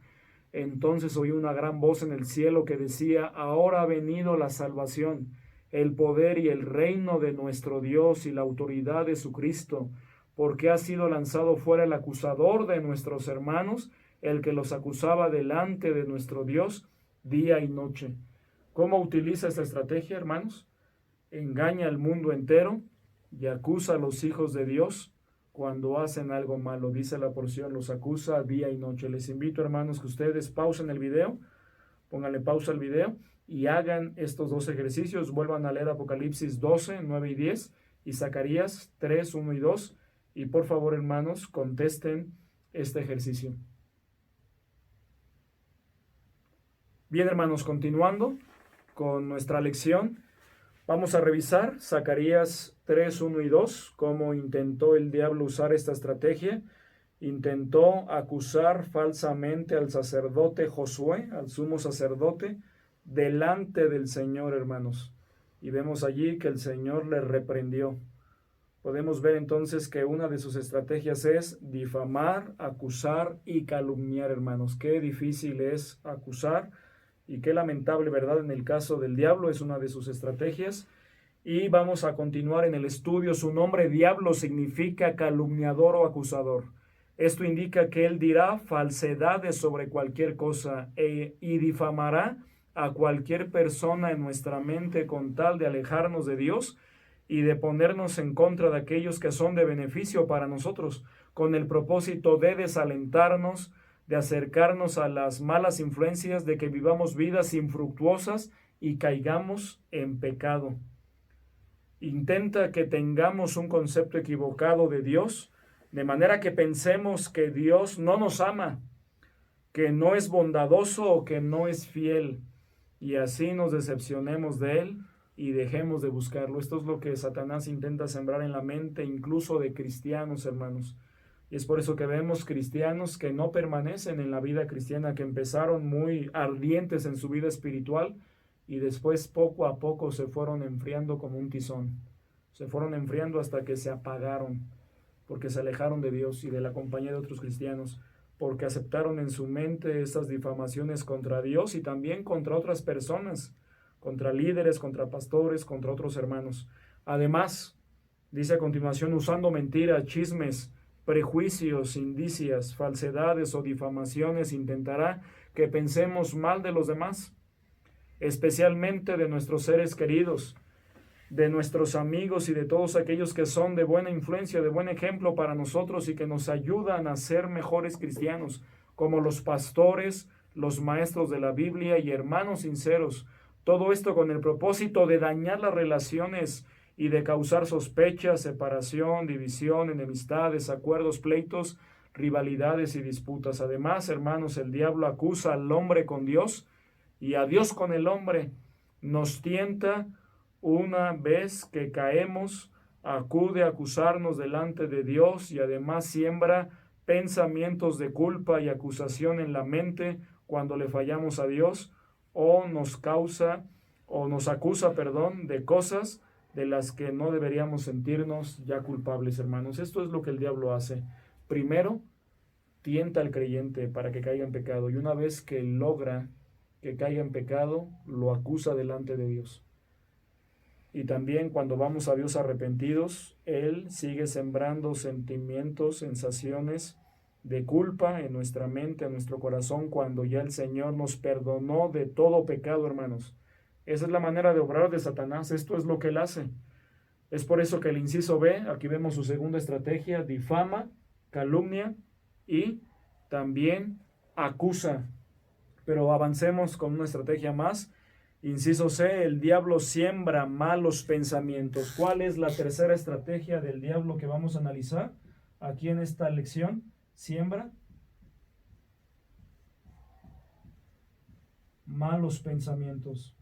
Entonces oí una gran voz en el cielo que decía, ahora ha venido la salvación, el poder y el reino de nuestro Dios y la autoridad de su Cristo, porque ha sido lanzado fuera el acusador de nuestros hermanos, el que los acusaba delante de nuestro Dios día y noche. ¿Cómo utiliza esta estrategia, hermanos? Engaña al mundo entero y acusa a los hijos de Dios cuando hacen algo malo. Dice la porción, los acusa día y noche. Les invito, hermanos, que ustedes pausen el video, pónganle pausa al video y hagan estos dos ejercicios. Vuelvan a leer Apocalipsis 12, 9 y 10 y Zacarías 3, 1 y 2. Y por favor, hermanos, contesten este ejercicio. Bien, hermanos, continuando con nuestra lección, vamos a revisar Zacarías 3, 1 y 2, cómo intentó el diablo usar esta estrategia. Intentó acusar falsamente al sacerdote Josué, al sumo sacerdote, delante del Señor, hermanos. Y vemos allí que el Señor le reprendió. Podemos ver entonces que una de sus estrategias es difamar, acusar y calumniar, hermanos. Qué difícil es acusar y qué lamentable, ¿verdad? En el caso del diablo es una de sus estrategias. Y vamos a continuar en el estudio. Su nombre, diablo, significa calumniador o acusador. Esto indica que él dirá falsedades sobre cualquier cosa y difamará a cualquier persona en nuestra mente con tal de alejarnos de Dios y de ponernos en contra de aquellos que son de beneficio para nosotros, con el propósito de desalentarnos, de acercarnos a las malas influencias, de que vivamos vidas infructuosas y caigamos en pecado. Intenta que tengamos un concepto equivocado de Dios, de manera que pensemos que Dios no nos ama, que no es bondadoso o que no es fiel, y así nos decepcionemos de Él y dejemos de buscarlo. Esto es lo que Satanás intenta sembrar en la mente incluso de cristianos, hermanos. Y es por eso que vemos cristianos que no permanecen en la vida cristiana, que empezaron muy ardientes en su vida espiritual y después poco a poco se fueron enfriando como un tizón. Se fueron enfriando hasta que se apagaron, porque se alejaron de Dios y de la compañía de otros cristianos, porque aceptaron en su mente esas difamaciones contra Dios y también contra otras personas, contra líderes, contra pastores, contra otros hermanos. Además, dice a continuación, usando mentiras, chismes, prejuicios, indicias, falsedades o difamaciones, intentará que pensemos mal de los demás, especialmente de nuestros seres queridos, de nuestros amigos y de todos aquellos que son de buena influencia, de buen ejemplo para nosotros y que nos ayudan a ser mejores cristianos, como los pastores, los maestros de la Biblia y hermanos sinceros. Todo esto con el propósito de dañar las relaciones y de causar sospechas, separación, división, enemistades, acuerdos, pleitos, rivalidades y disputas. Además, hermanos, el diablo acusa al hombre con Dios y a Dios con el hombre. Nos tienta una vez que caemos, acude a acusarnos delante de Dios y además siembra pensamientos de culpa y acusación en la mente cuando le fallamos a Dios, o nos acusa, de cosas de las que no deberíamos sentirnos ya culpables, hermanos. Esto es lo que el diablo hace. Primero, tienta al creyente para que caiga en pecado, y una vez que logra que caiga en pecado, lo acusa delante de Dios. Y también cuando vamos a Dios arrepentidos, Él sigue sembrando sentimientos, sensaciones de culpa en nuestra mente, en nuestro corazón, cuando ya el Señor nos perdonó de todo pecado, hermanos. Esa es la manera de obrar de Satanás. Esto es lo que Él hace. Es por eso que el inciso B, aquí vemos su segunda estrategia, difama, calumnia y también acusa. Pero avancemos con una estrategia más. Inciso C, el diablo siembra malos pensamientos. ¿Cuál es la tercera estrategia del diablo que vamos a analizar aquí en esta lección? Siembra malos pensamientos.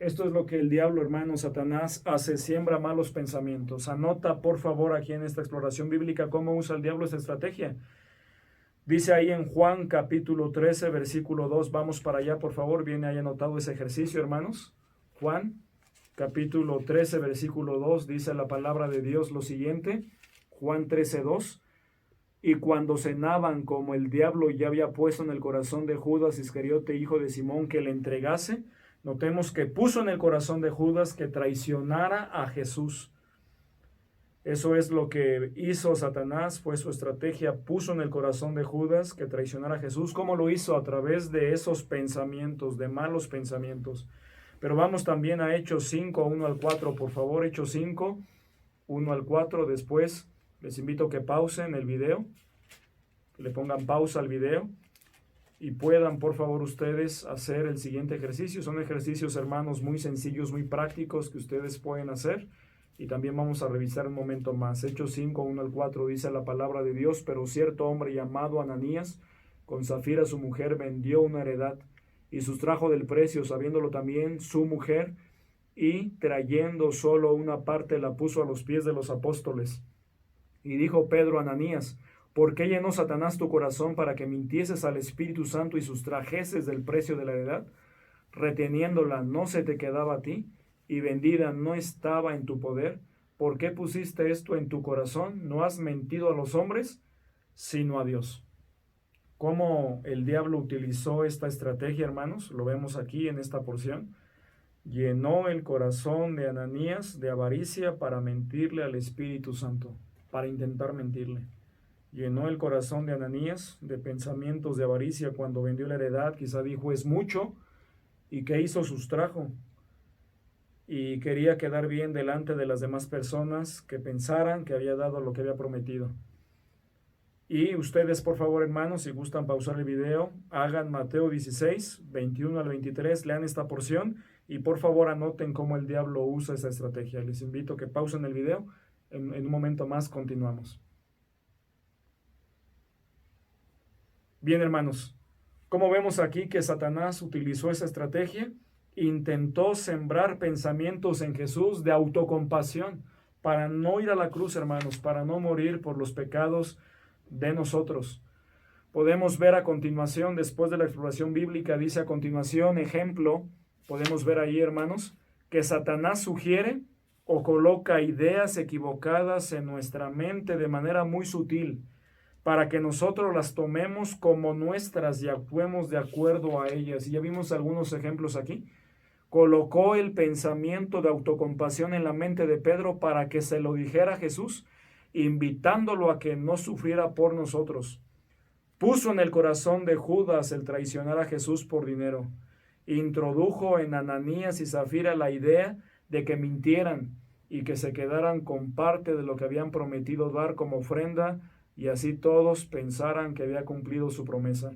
Esto es lo que el diablo, hermano, Satanás, hace, siembra malos pensamientos. Anota, por favor, aquí en esta exploración bíblica, cómo usa el diablo esta estrategia. Dice ahí en Juan capítulo 13, versículo 2, vamos para allá, por favor, viene ahí anotado ese ejercicio, hermanos. Juan capítulo 13, versículo 2, dice la palabra de Dios lo siguiente, Juan 13, 2. Y cuando cenaban, como el diablo ya había puesto en el corazón de Judas Iscariote, hijo de Simón, que le entregase, notemos que puso en el corazón de Judas que traicionara a Jesús. Eso es lo que hizo Satanás, fue su estrategia, puso en el corazón de Judas que traicionara a Jesús. ¿Cómo lo hizo? A través de esos pensamientos, de malos pensamientos. Pero vamos también a Hechos 5, 1 al 4, por favor, Hechos 5, 1 al 4, después les invito a que pausen el video, que le pongan pausa al video y puedan, por favor, ustedes hacer el siguiente ejercicio. Son ejercicios, hermanos, muy sencillos, muy prácticos que ustedes pueden hacer. Y también vamos a revisar un momento más. Hechos 5, 1 al 4 dice la palabra de Dios, pero cierto hombre llamado Ananías, con Zafira su mujer, vendió una heredad y sustrajo del precio, sabiéndolo también su mujer, y trayendo solo una parte la puso a los pies de los apóstoles. Y dijo Pedro a Ananías, ¿por qué llenó Satanás tu corazón para que mintieses al Espíritu Santo y sustrajeses del precio de la heredad? Reteniéndola no se te quedaba a ti, y vendida no estaba en tu poder. ¿Por qué pusiste esto en tu corazón? No has mentido a los hombres, sino a Dios. ¿Cómo el diablo utilizó esta estrategia, hermanos? Lo vemos aquí en esta porción. Llenó el corazón de Ananías de avaricia para mentirle al Espíritu Santo, para intentar mentirle. Llenó el corazón de Ananías de pensamientos de avaricia cuando vendió la heredad. Quizá dijo, es mucho. ¿Y qué hizo? Sustrajo. Y quería quedar bien delante de las demás personas que pensaran que había dado lo que había prometido. Y ustedes, por favor, hermanos, si gustan pausar el video, hagan Mateo 16, 21 al 23, lean esta porción y por favor anoten cómo el diablo usa esa estrategia. Les invito a que pausen el video. En un momento más continuamos. Bien, hermanos, como vemos aquí que Satanás utilizó esa estrategia, intentó sembrar pensamientos en Jesús de autocompasión para no ir a la cruz, hermanos, para no morir por los pecados de nosotros. Podemos ver a continuación, después de la exploración bíblica, dice a continuación, ejemplo, podemos ver ahí, hermanos, que Satanás sugiere o coloca ideas equivocadas en nuestra mente de manera muy sutil, para que nosotros las tomemos como nuestras y actuemos de acuerdo a ellas. Y ya vimos algunos ejemplos aquí. Colocó el pensamiento de autocompasión en la mente de Pedro para que se lo dijera a Jesús, invitándolo a que no sufriera por nosotros. Puso en el corazón de Judas el traicionar a Jesús por dinero. Introdujo en Ananías y Zafira la idea de que mintieran y que se quedaran con parte de lo que habían prometido dar como ofrenda, y así todos pensaran que había cumplido su promesa.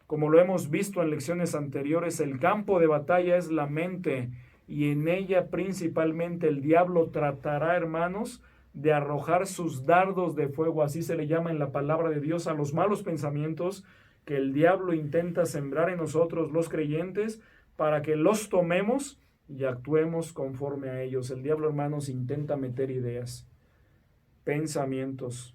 Como lo hemos visto en lecciones anteriores, el campo de batalla es la mente, y en ella principalmente el diablo tratará, hermanos, de arrojar sus dardos de fuego, así se le llama en la palabra de Dios, a los malos pensamientos que el diablo intenta sembrar en nosotros los creyentes para que los tomemos y actuemos conforme a ellos. El diablo, hermanos, intenta meter ideas, pensamientos,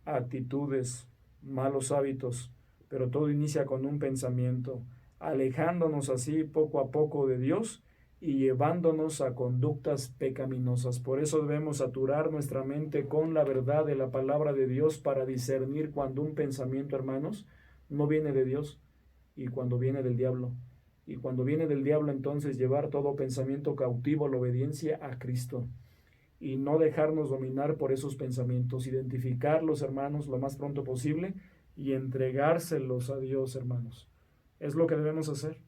actitudes, malos hábitos, pero todo inicia con un pensamiento, alejándonos así poco a poco de Dios y llevándonos a conductas pecaminosas. Por eso debemos saturar nuestra mente con la verdad de la palabra de Dios para discernir cuando un pensamiento, hermanos, no viene de Dios y cuando viene del diablo. Y cuando viene del diablo, entonces llevar todo pensamiento cautivo a la obediencia a Cristo y no dejarnos dominar por esos pensamientos, identificarlos, hermanos, lo más pronto posible y entregárselos a Dios, hermanos. Es lo que debemos hacer.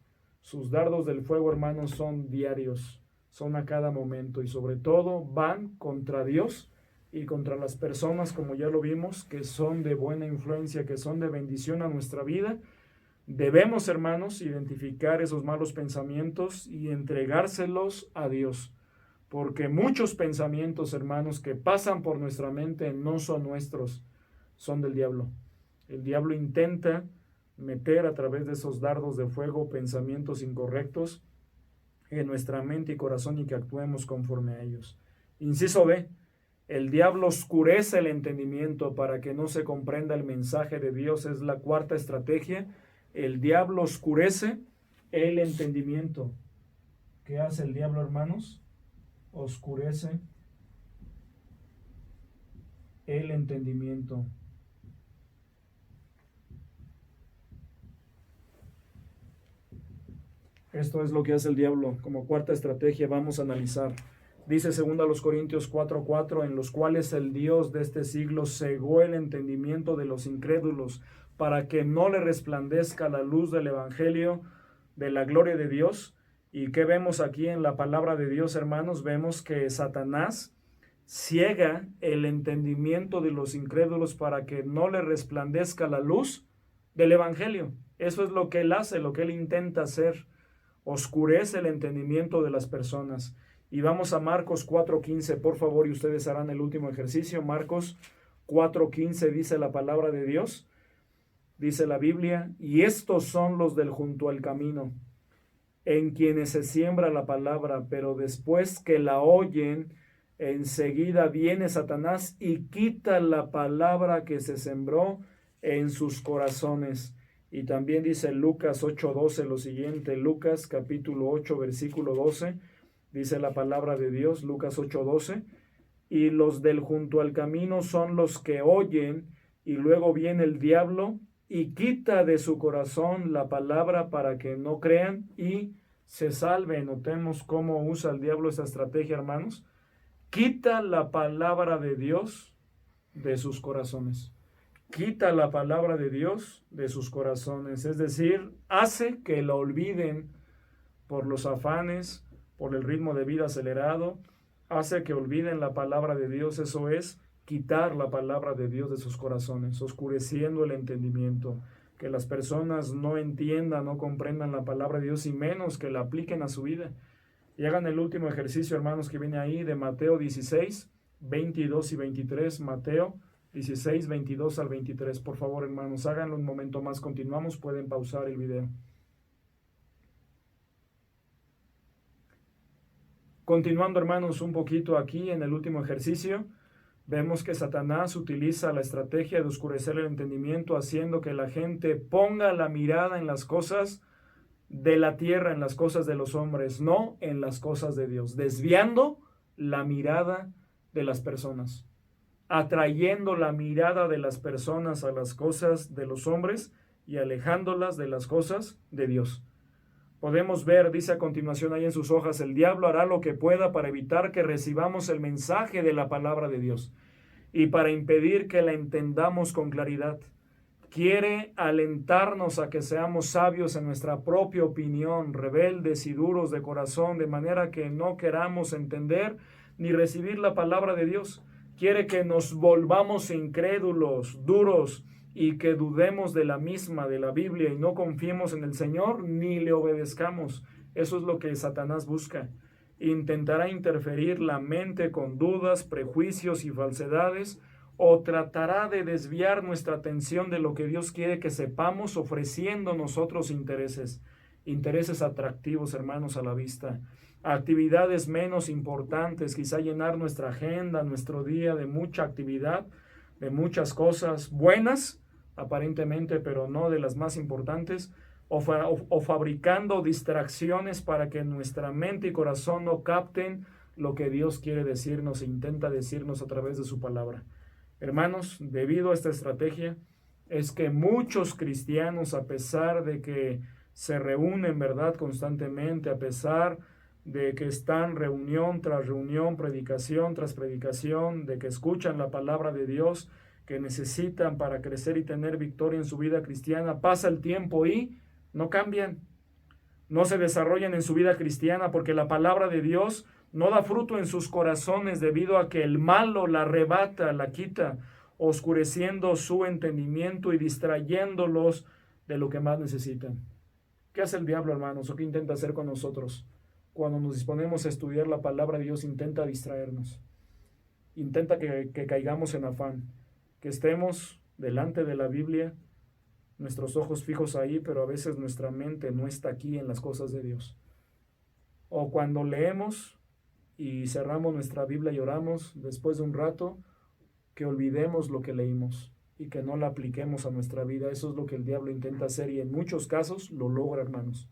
Sus dardos del fuego, hermanos, son diarios, son a cada momento y sobre todo van contra Dios y contra las personas, como ya lo vimos, que son de buena influencia, que son de bendición a nuestra vida. Debemos, hermanos, identificar esos malos pensamientos y entregárselos a Dios. Porque muchos pensamientos, hermanos, que pasan por nuestra mente no son nuestros, son del diablo. El diablo intenta meter a través de esos dardos de fuego pensamientos incorrectos en nuestra mente y corazón y que actuemos conforme a ellos. Inciso B. El diablo oscurece el entendimiento para que no se comprenda el mensaje de Dios. Es la cuarta estrategia. El diablo oscurece el entendimiento. ¿Qué hace el diablo, hermanos? Oscurece el entendimiento. Esto es lo que hace el diablo. Como cuarta estrategia vamos a analizar. Dice 2 Corintios 4:4, en los cuales el Dios de este siglo cegó el entendimiento de los incrédulos para que no le resplandezca la luz del Evangelio de la gloria de Dios. ¿Y qué vemos aquí en la palabra de Dios, hermanos? Vemos que Satanás ciega el entendimiento de los incrédulos para que no le resplandezca la luz del Evangelio. Eso es lo que él hace, lo que él intenta hacer. Oscurece el entendimiento de las personas. Y vamos a Marcos 4:15, por favor, y ustedes harán el último ejercicio. Marcos 4:15 dice la palabra de Dios, dice la Biblia, y estos son los del junto al camino, en quienes se siembra la palabra, pero después que la oyen, enseguida viene Satanás y quita la palabra que se sembró en sus corazones. Y también dice Lucas 8:12 lo siguiente, Lucas capítulo 8, versículo 12, dice la palabra de Dios, Lucas 8:12, y los del junto al camino son los que oyen, y luego viene el diablo y quita de su corazón la palabra para que no crean y se salven. Notemos cómo usa el diablo esa estrategia, hermanos. Quita la palabra de Dios de sus corazones. Quita la palabra de Dios de sus corazones. Es decir, hace que la olviden por los afanes, por el ritmo de vida acelerado. Hace que olviden la palabra de Dios. Eso es quitar la palabra de Dios de sus corazones, oscureciendo el entendimiento. Que las personas no entiendan, no comprendan la palabra de Dios y menos que la apliquen a su vida. Y hagan el último ejercicio, hermanos, que viene ahí de Mateo 16, 22 y 23. Mateo 16, 22 al 23. Por favor, hermanos, háganlo un momento más. Continuamos, pueden pausar el video. Continuando, hermanos, un poquito aquí en el último ejercicio, vemos que Satanás utiliza la estrategia de oscurecer el entendimiento, haciendo que la gente ponga la mirada en las cosas de la tierra, en las cosas de los hombres, no en las cosas de Dios, desviando la mirada de las personas, atrayendo la mirada de las personas a las cosas de los hombres y alejándolas de las cosas de Dios. Podemos ver, dice a continuación ahí en sus hojas, el diablo hará lo que pueda para evitar que recibamos el mensaje de la palabra de Dios y para impedir que la entendamos con claridad. Quiere alentarnos a que seamos sabios en nuestra propia opinión, rebeldes y duros de corazón, de manera que no queramos entender ni recibir la palabra de Dios. Quiere que nos volvamos incrédulos, duros, y que dudemos de la misma, de la Biblia, y no confiemos en el Señor ni le obedezcamos. Eso es lo que Satanás busca. Intentará interferir la mente con dudas, prejuicios y falsedades, o tratará de desviar nuestra atención de lo que Dios quiere que sepamos, ofreciendo nosotros intereses atractivos, hermanos, a la vista, actividades menos importantes, quizá llenar nuestra agenda, nuestro día de mucha actividad, de muchas cosas buenas, aparentemente, pero no de las más importantes, o fabricando distracciones para que nuestra mente y corazón no capten lo que Dios quiere decirnos e intenta decirnos a través de su palabra. Hermanos, debido a esta estrategia, es que muchos cristianos, a pesar de que se reúnen, ¿verdad?, constantemente, a pesar de que están reunión tras reunión, predicación tras predicación, de que escuchan la palabra de Dios, que necesitan para crecer y tener victoria en su vida cristiana, pasa el tiempo y no cambian, no se desarrollan en su vida cristiana porque la palabra de Dios no da fruto en sus corazones debido a que el malo la arrebata, la quita, oscureciendo su entendimiento y distrayéndolos de lo que más necesitan. ¿Qué hace el diablo, hermanos? ¿O qué intenta hacer con nosotros? Cuando nos disponemos a estudiar la palabra de Dios, intenta distraernos. Intenta que caigamos en afán, que estemos delante de la Biblia, nuestros ojos fijos ahí, pero a veces nuestra mente no está aquí en las cosas de Dios. o cuando leemos y cerramos nuestra Biblia y oramos después de un rato, que olvidemos lo que leímos y que no la apliquemos a nuestra vida. Eso es lo que el diablo intenta hacer y en muchos casos lo logra, hermanos.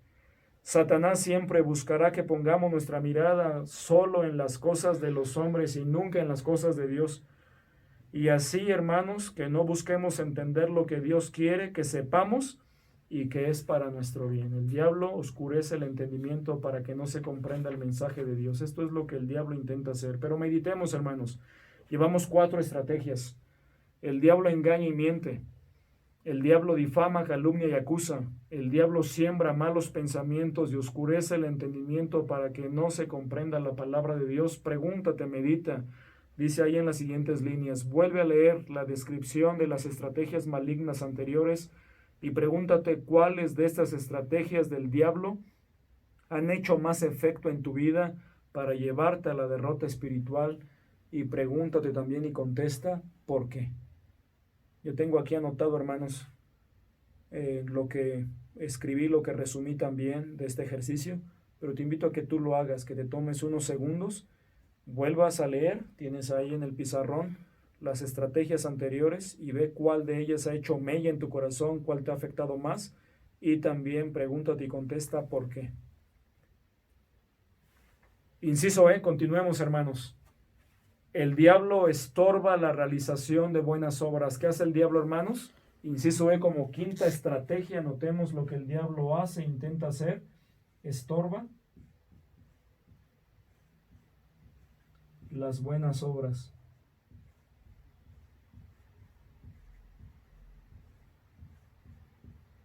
Satanás siempre buscará que pongamos nuestra mirada solo en las cosas de los hombres y nunca en las cosas de Dios. Y así, hermanos, que no busquemos entender lo que Dios quiere que sepamos y que es para nuestro bien. El diablo oscurece el entendimiento para que no se comprenda el mensaje de Dios. Esto es lo que el diablo intenta hacer. Pero meditemos, hermanos. Llevamos 4 estrategias. El diablo engaña y miente. El diablo difama, calumnia y acusa. El diablo siembra malos pensamientos y oscurece el entendimiento para que no se comprenda la palabra de Dios. Pregúntate, medita. Dice ahí en las siguientes líneas. Vuelve a leer la descripción de las estrategias malignas anteriores y pregúntate cuáles de estas estrategias del diablo han hecho más efecto en tu vida para llevarte a la derrota espiritual. Y pregúntate también y contesta, ¿por qué? Yo tengo aquí anotado, hermanos, lo que escribí, lo que resumí también de este ejercicio, pero te invito a que tú lo hagas, que te tomes unos segundos, vuelvas a leer, tienes ahí en el pizarrón las estrategias anteriores y ve cuál de ellas ha hecho mella en tu corazón, cuál te ha afectado más y también pregúntate y contesta, ¿por qué? Inciso continuemos, hermanos. El diablo estorba la realización de buenas obras. ¿Qué hace el diablo, hermanos? Inciso como quinta estrategia, notemos lo que el diablo hace, intenta hacer, estorba las buenas obras.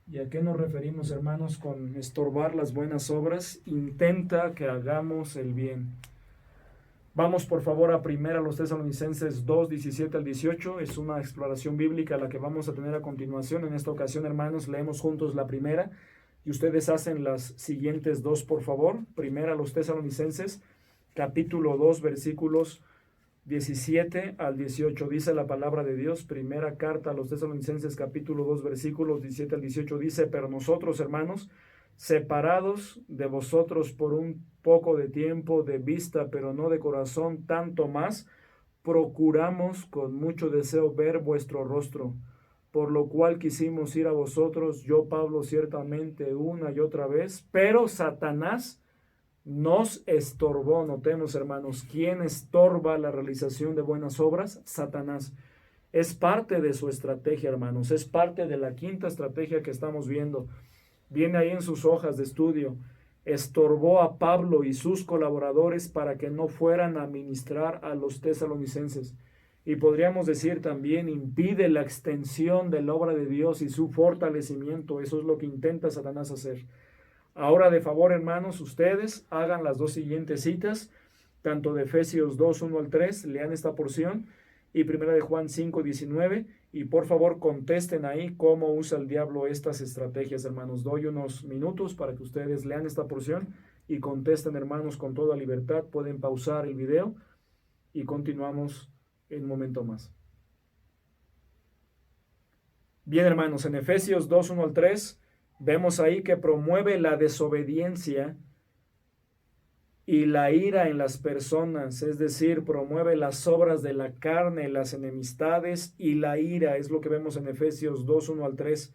¿Y a qué nos referimos, hermanos, con estorbar las buenas obras? Intenta que hagamos el bien. Vamos por favor a los Tesalonicenses 2, 17 al 18. Es una exploración bíblica la que vamos a tener a continuación. En esta ocasión, hermanos, leemos juntos la primera y ustedes hacen las siguientes 2, por favor. Primera los Tesalonicenses, capítulo 2, versículos 17 al 18. Dice la palabra de Dios. Primera carta a los Tesalonicenses, capítulo 2, versículos 17 al 18. Dice, pero nosotros, hermanos, separados de vosotros por un poco de tiempo de vista, pero no de corazón, tanto más, procuramos con mucho deseo ver vuestro rostro, por lo cual quisimos ir a vosotros, yo Pablo ciertamente una y otra vez, pero Satanás nos estorbó. Notemos, hermanos, ¿quién estorba la realización de buenas obras? Satanás. Es parte de su estrategia, hermanos, es parte de la quinta estrategia que estamos viendo. Viene ahí en sus hojas de estudio. Estorbó a Pablo y sus colaboradores para que no fueran a ministrar a los tesalonicenses. Y podríamos decir también, impide la extensión de la obra de Dios y su fortalecimiento. Eso es lo que intenta Satanás hacer. Ahora, de favor, hermanos, ustedes hagan las 2 siguientes citas, tanto de Efesios 2, 1 al 3, lean esta porción, y primera de Juan 5, 19, y por favor contesten ahí cómo usa el diablo estas estrategias, hermanos. Doy unos minutos para que ustedes lean esta porción y contesten, hermanos, con toda libertad. Pueden pausar el video y continuamos en un momento más. Bien, hermanos, en Efesios 2, 1 al 3, vemos ahí que promueve la desobediencia y la ira en las personas, es decir, promueve las obras de la carne, las enemistades y la ira, es lo que vemos en Efesios 2, 1 al 3.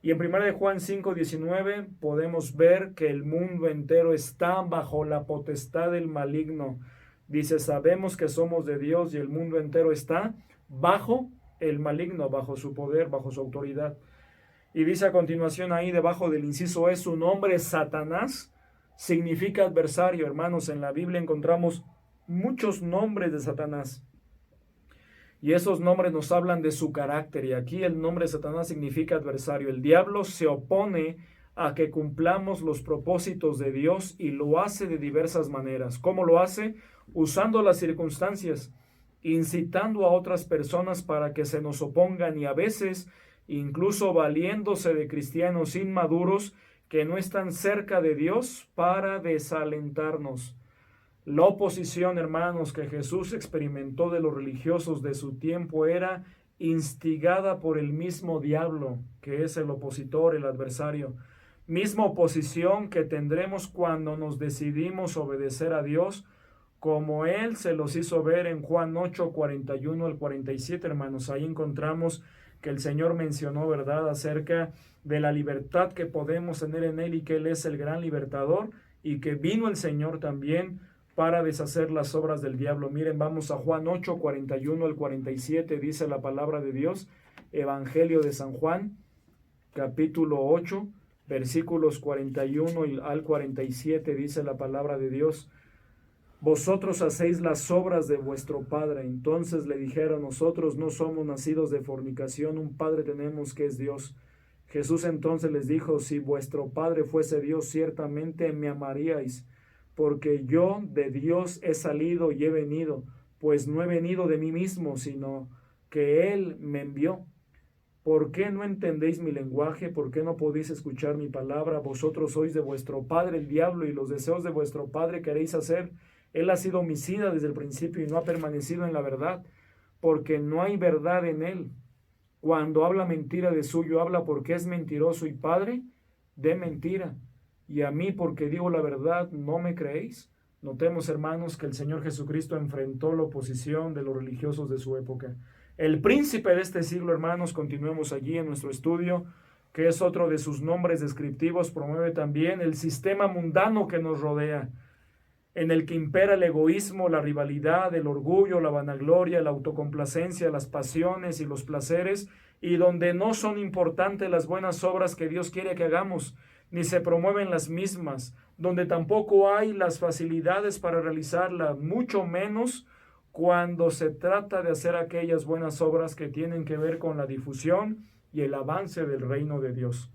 Y en 1 de Juan 5, 19 podemos ver que el mundo entero está bajo la potestad del maligno. Dice, sabemos que somos de Dios y el mundo entero está bajo el maligno, bajo su poder, bajo su autoridad. Y dice a continuación ahí debajo del inciso su nombre es Satanás, significa adversario, hermanos. En la Biblia encontramos muchos nombres de Satanás. Y esos nombres nos hablan de su carácter. Y aquí el nombre de Satanás significa adversario. El diablo se opone a que cumplamos los propósitos de Dios y lo hace de diversas maneras. ¿Cómo lo hace? Usando las circunstancias, incitando a otras personas para que se nos opongan y a veces incluso valiéndose de cristianos inmaduros que no están cerca de Dios para desalentarnos. La oposición, hermanos, que Jesús experimentó de los religiosos de su tiempo era instigada por el mismo diablo, que es el opositor, el adversario. misma oposición que tendremos cuando nos decidimos obedecer a Dios, como Él se los hizo ver en Juan 8, 41 al 47, hermanos. Ahí encontramos que el Señor mencionó, ¿verdad?, acerca de la libertad que podemos tener en Él y que Él es el gran libertador y que vino el Señor también para deshacer las obras del diablo. Miren, vamos a Juan 8, 41 al 47, dice la palabra de Dios, Evangelio de San Juan, capítulo 8, versículos 41 al 47, dice la palabra de Dios. Vosotros hacéis las obras de vuestro padre. Entonces le dijeron, nosotros no somos nacidos de fornicación, un padre tenemos que es Dios. Jesús entonces les dijo, si vuestro padre fuese Dios, ciertamente me amaríais, porque yo de Dios he salido y he venido, pues no he venido de mí mismo, sino que Él me envió. ¿Por qué no entendéis mi lenguaje? ¿Por qué no podéis escuchar mi palabra? Vosotros sois de vuestro padre el diablo, y los deseos de vuestro padre queréis hacer. Él ha sido homicida desde el principio y no ha permanecido en la verdad, porque no hay verdad en él. Cuando habla mentira de suyo, habla porque es mentiroso y padre de mentira. Y a mí, porque digo la verdad, ¿no me creéis? Notemos, hermanos, que el Señor Jesucristo enfrentó la oposición de los religiosos de su época. El príncipe de este siglo, hermanos, continuemos allí en nuestro estudio, que es otro de sus nombres descriptivos, promueve también el sistema mundano que nos rodea, en el que impera el egoísmo, la rivalidad, el orgullo, la vanagloria, la autocomplacencia, las pasiones y los placeres, y donde no son importantes las buenas obras que Dios quiere que hagamos, ni se promueven las mismas, donde tampoco hay las facilidades para realizarlas, mucho menos cuando se trata de hacer aquellas buenas obras que tienen que ver con la difusión y el avance del reino de Dios.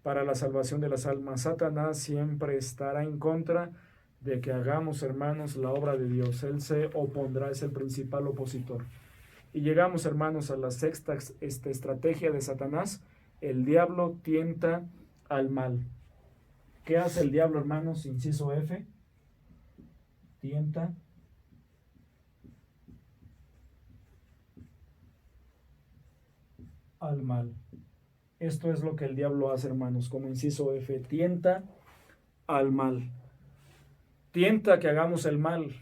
Para la salvación de las almas, Satanás siempre estará en contra de que hagamos, hermanos, la obra de Dios. Él se opondrá, es el principal opositor. Y llegamos, hermanos, a la sexta estrategia de Satanás. El diablo tienta al mal. ¿Qué hace el diablo, hermanos? Inciso F. Tienta al mal. Esto es lo que el diablo hace, hermanos, como inciso F. Tienta al mal. Tienta que hagamos el mal.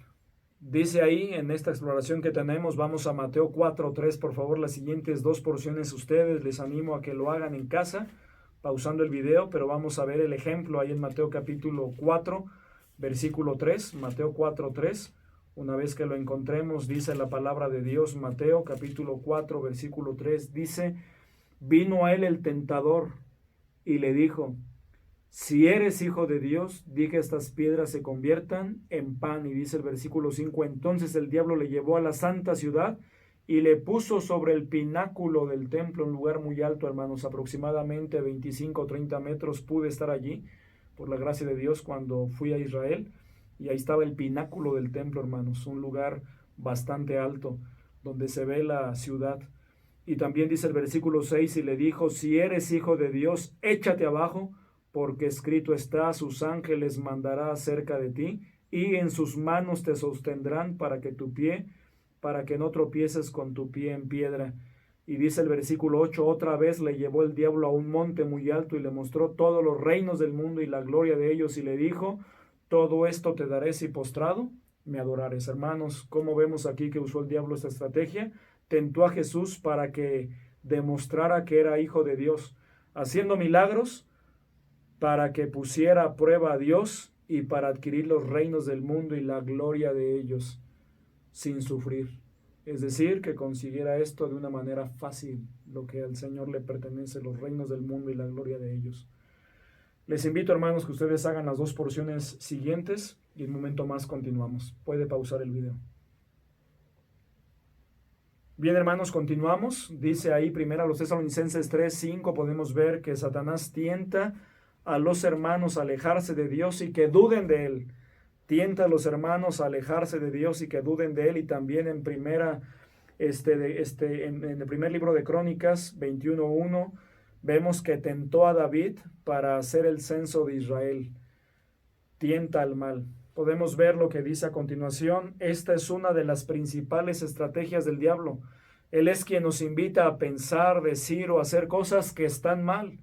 Dice ahí en esta exploración que tenemos, vamos a Mateo 4:3, por favor, las siguientes dos porciones ustedes, les animo a que lo hagan en casa, pausando el video, pero vamos a ver el ejemplo ahí en Mateo capítulo 4, versículo 3, Mateo 4:3. Una vez que lo encontremos, dice la palabra de Dios, Mateo capítulo 4, versículo 3, dice, vino a él el tentador y le dijo, si eres hijo de Dios, di que estas piedras se conviertan en pan. Y dice el versículo 5, entonces el diablo le llevó a la santa ciudad y le puso sobre el pináculo del templo, un lugar muy alto, hermanos, aproximadamente 25 o 30 metros. Pude estar allí, por la gracia de Dios, cuando fui a Israel, y ahí estaba el pináculo del templo, hermanos, un lugar bastante alto, donde se ve la ciudad. Y también dice el versículo 6, y le dijo, si eres hijo de Dios, échate abajo, porque escrito está, sus ángeles mandará acerca de ti, y en sus manos te sostendrán para que no tropieces con tu pie en piedra. Y dice el versículo 8, otra vez le llevó el diablo a un monte muy alto y le mostró todos los reinos del mundo y la gloria de ellos, y le dijo, todo esto te daré si postrado me adorares. Hermanos, ¿cómo vemos aquí que usó el diablo esta estrategia? Tentó a Jesús para que demostrara que era hijo de Dios, haciendo milagros para que pusiera a prueba a Dios y para adquirir los reinos del mundo y la gloria de ellos sin sufrir. Es decir, que consiguiera esto de una manera fácil, lo que al Señor le pertenece, los reinos del mundo y la gloria de ellos. Les invito, hermanos, que ustedes hagan las dos porciones siguientes y un momento más continuamos. Puede pausar el video. Bien, hermanos, continuamos. Dice ahí primero a los Tesalonicenses 3:5, podemos ver que Satanás tienta a los hermanos a alejarse de Dios y que duden de Él. Tienta a los hermanos a alejarse de Dios y que duden de Él. Y también en el primer libro de Crónicas 21:1 vemos que tentó a David para hacer el censo de Israel. Tienta al mal. Podemos ver lo que dice a continuación. Esta es una de las principales estrategias del diablo. Él es quien nos invita a pensar, decir o hacer cosas que están mal,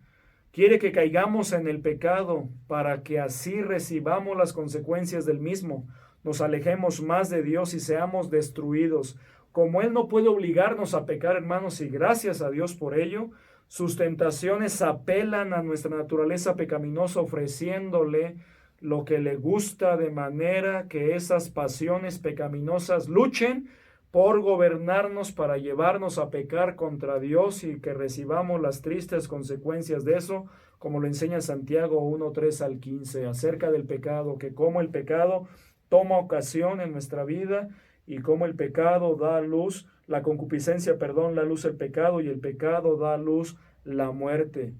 Quiere que caigamos en el pecado para que así recibamos las consecuencias del mismo, nos alejemos más de Dios y seamos destruidos. Como Él no puede obligarnos a pecar, hermanos, y gracias a Dios por ello, sus tentaciones apelan a nuestra naturaleza pecaminosa, ofreciéndole lo que le gusta, de manera que esas pasiones pecaminosas luchen por gobernarnos para llevarnos a pecar contra Dios y que recibamos las tristes consecuencias de eso, como lo enseña Santiago 1:3 al 15, acerca del pecado, que como el pecado toma ocasión en nuestra vida y como el pecado da luz, la concupiscencia, perdón, la luz el pecado y el pecado da luz la muerte.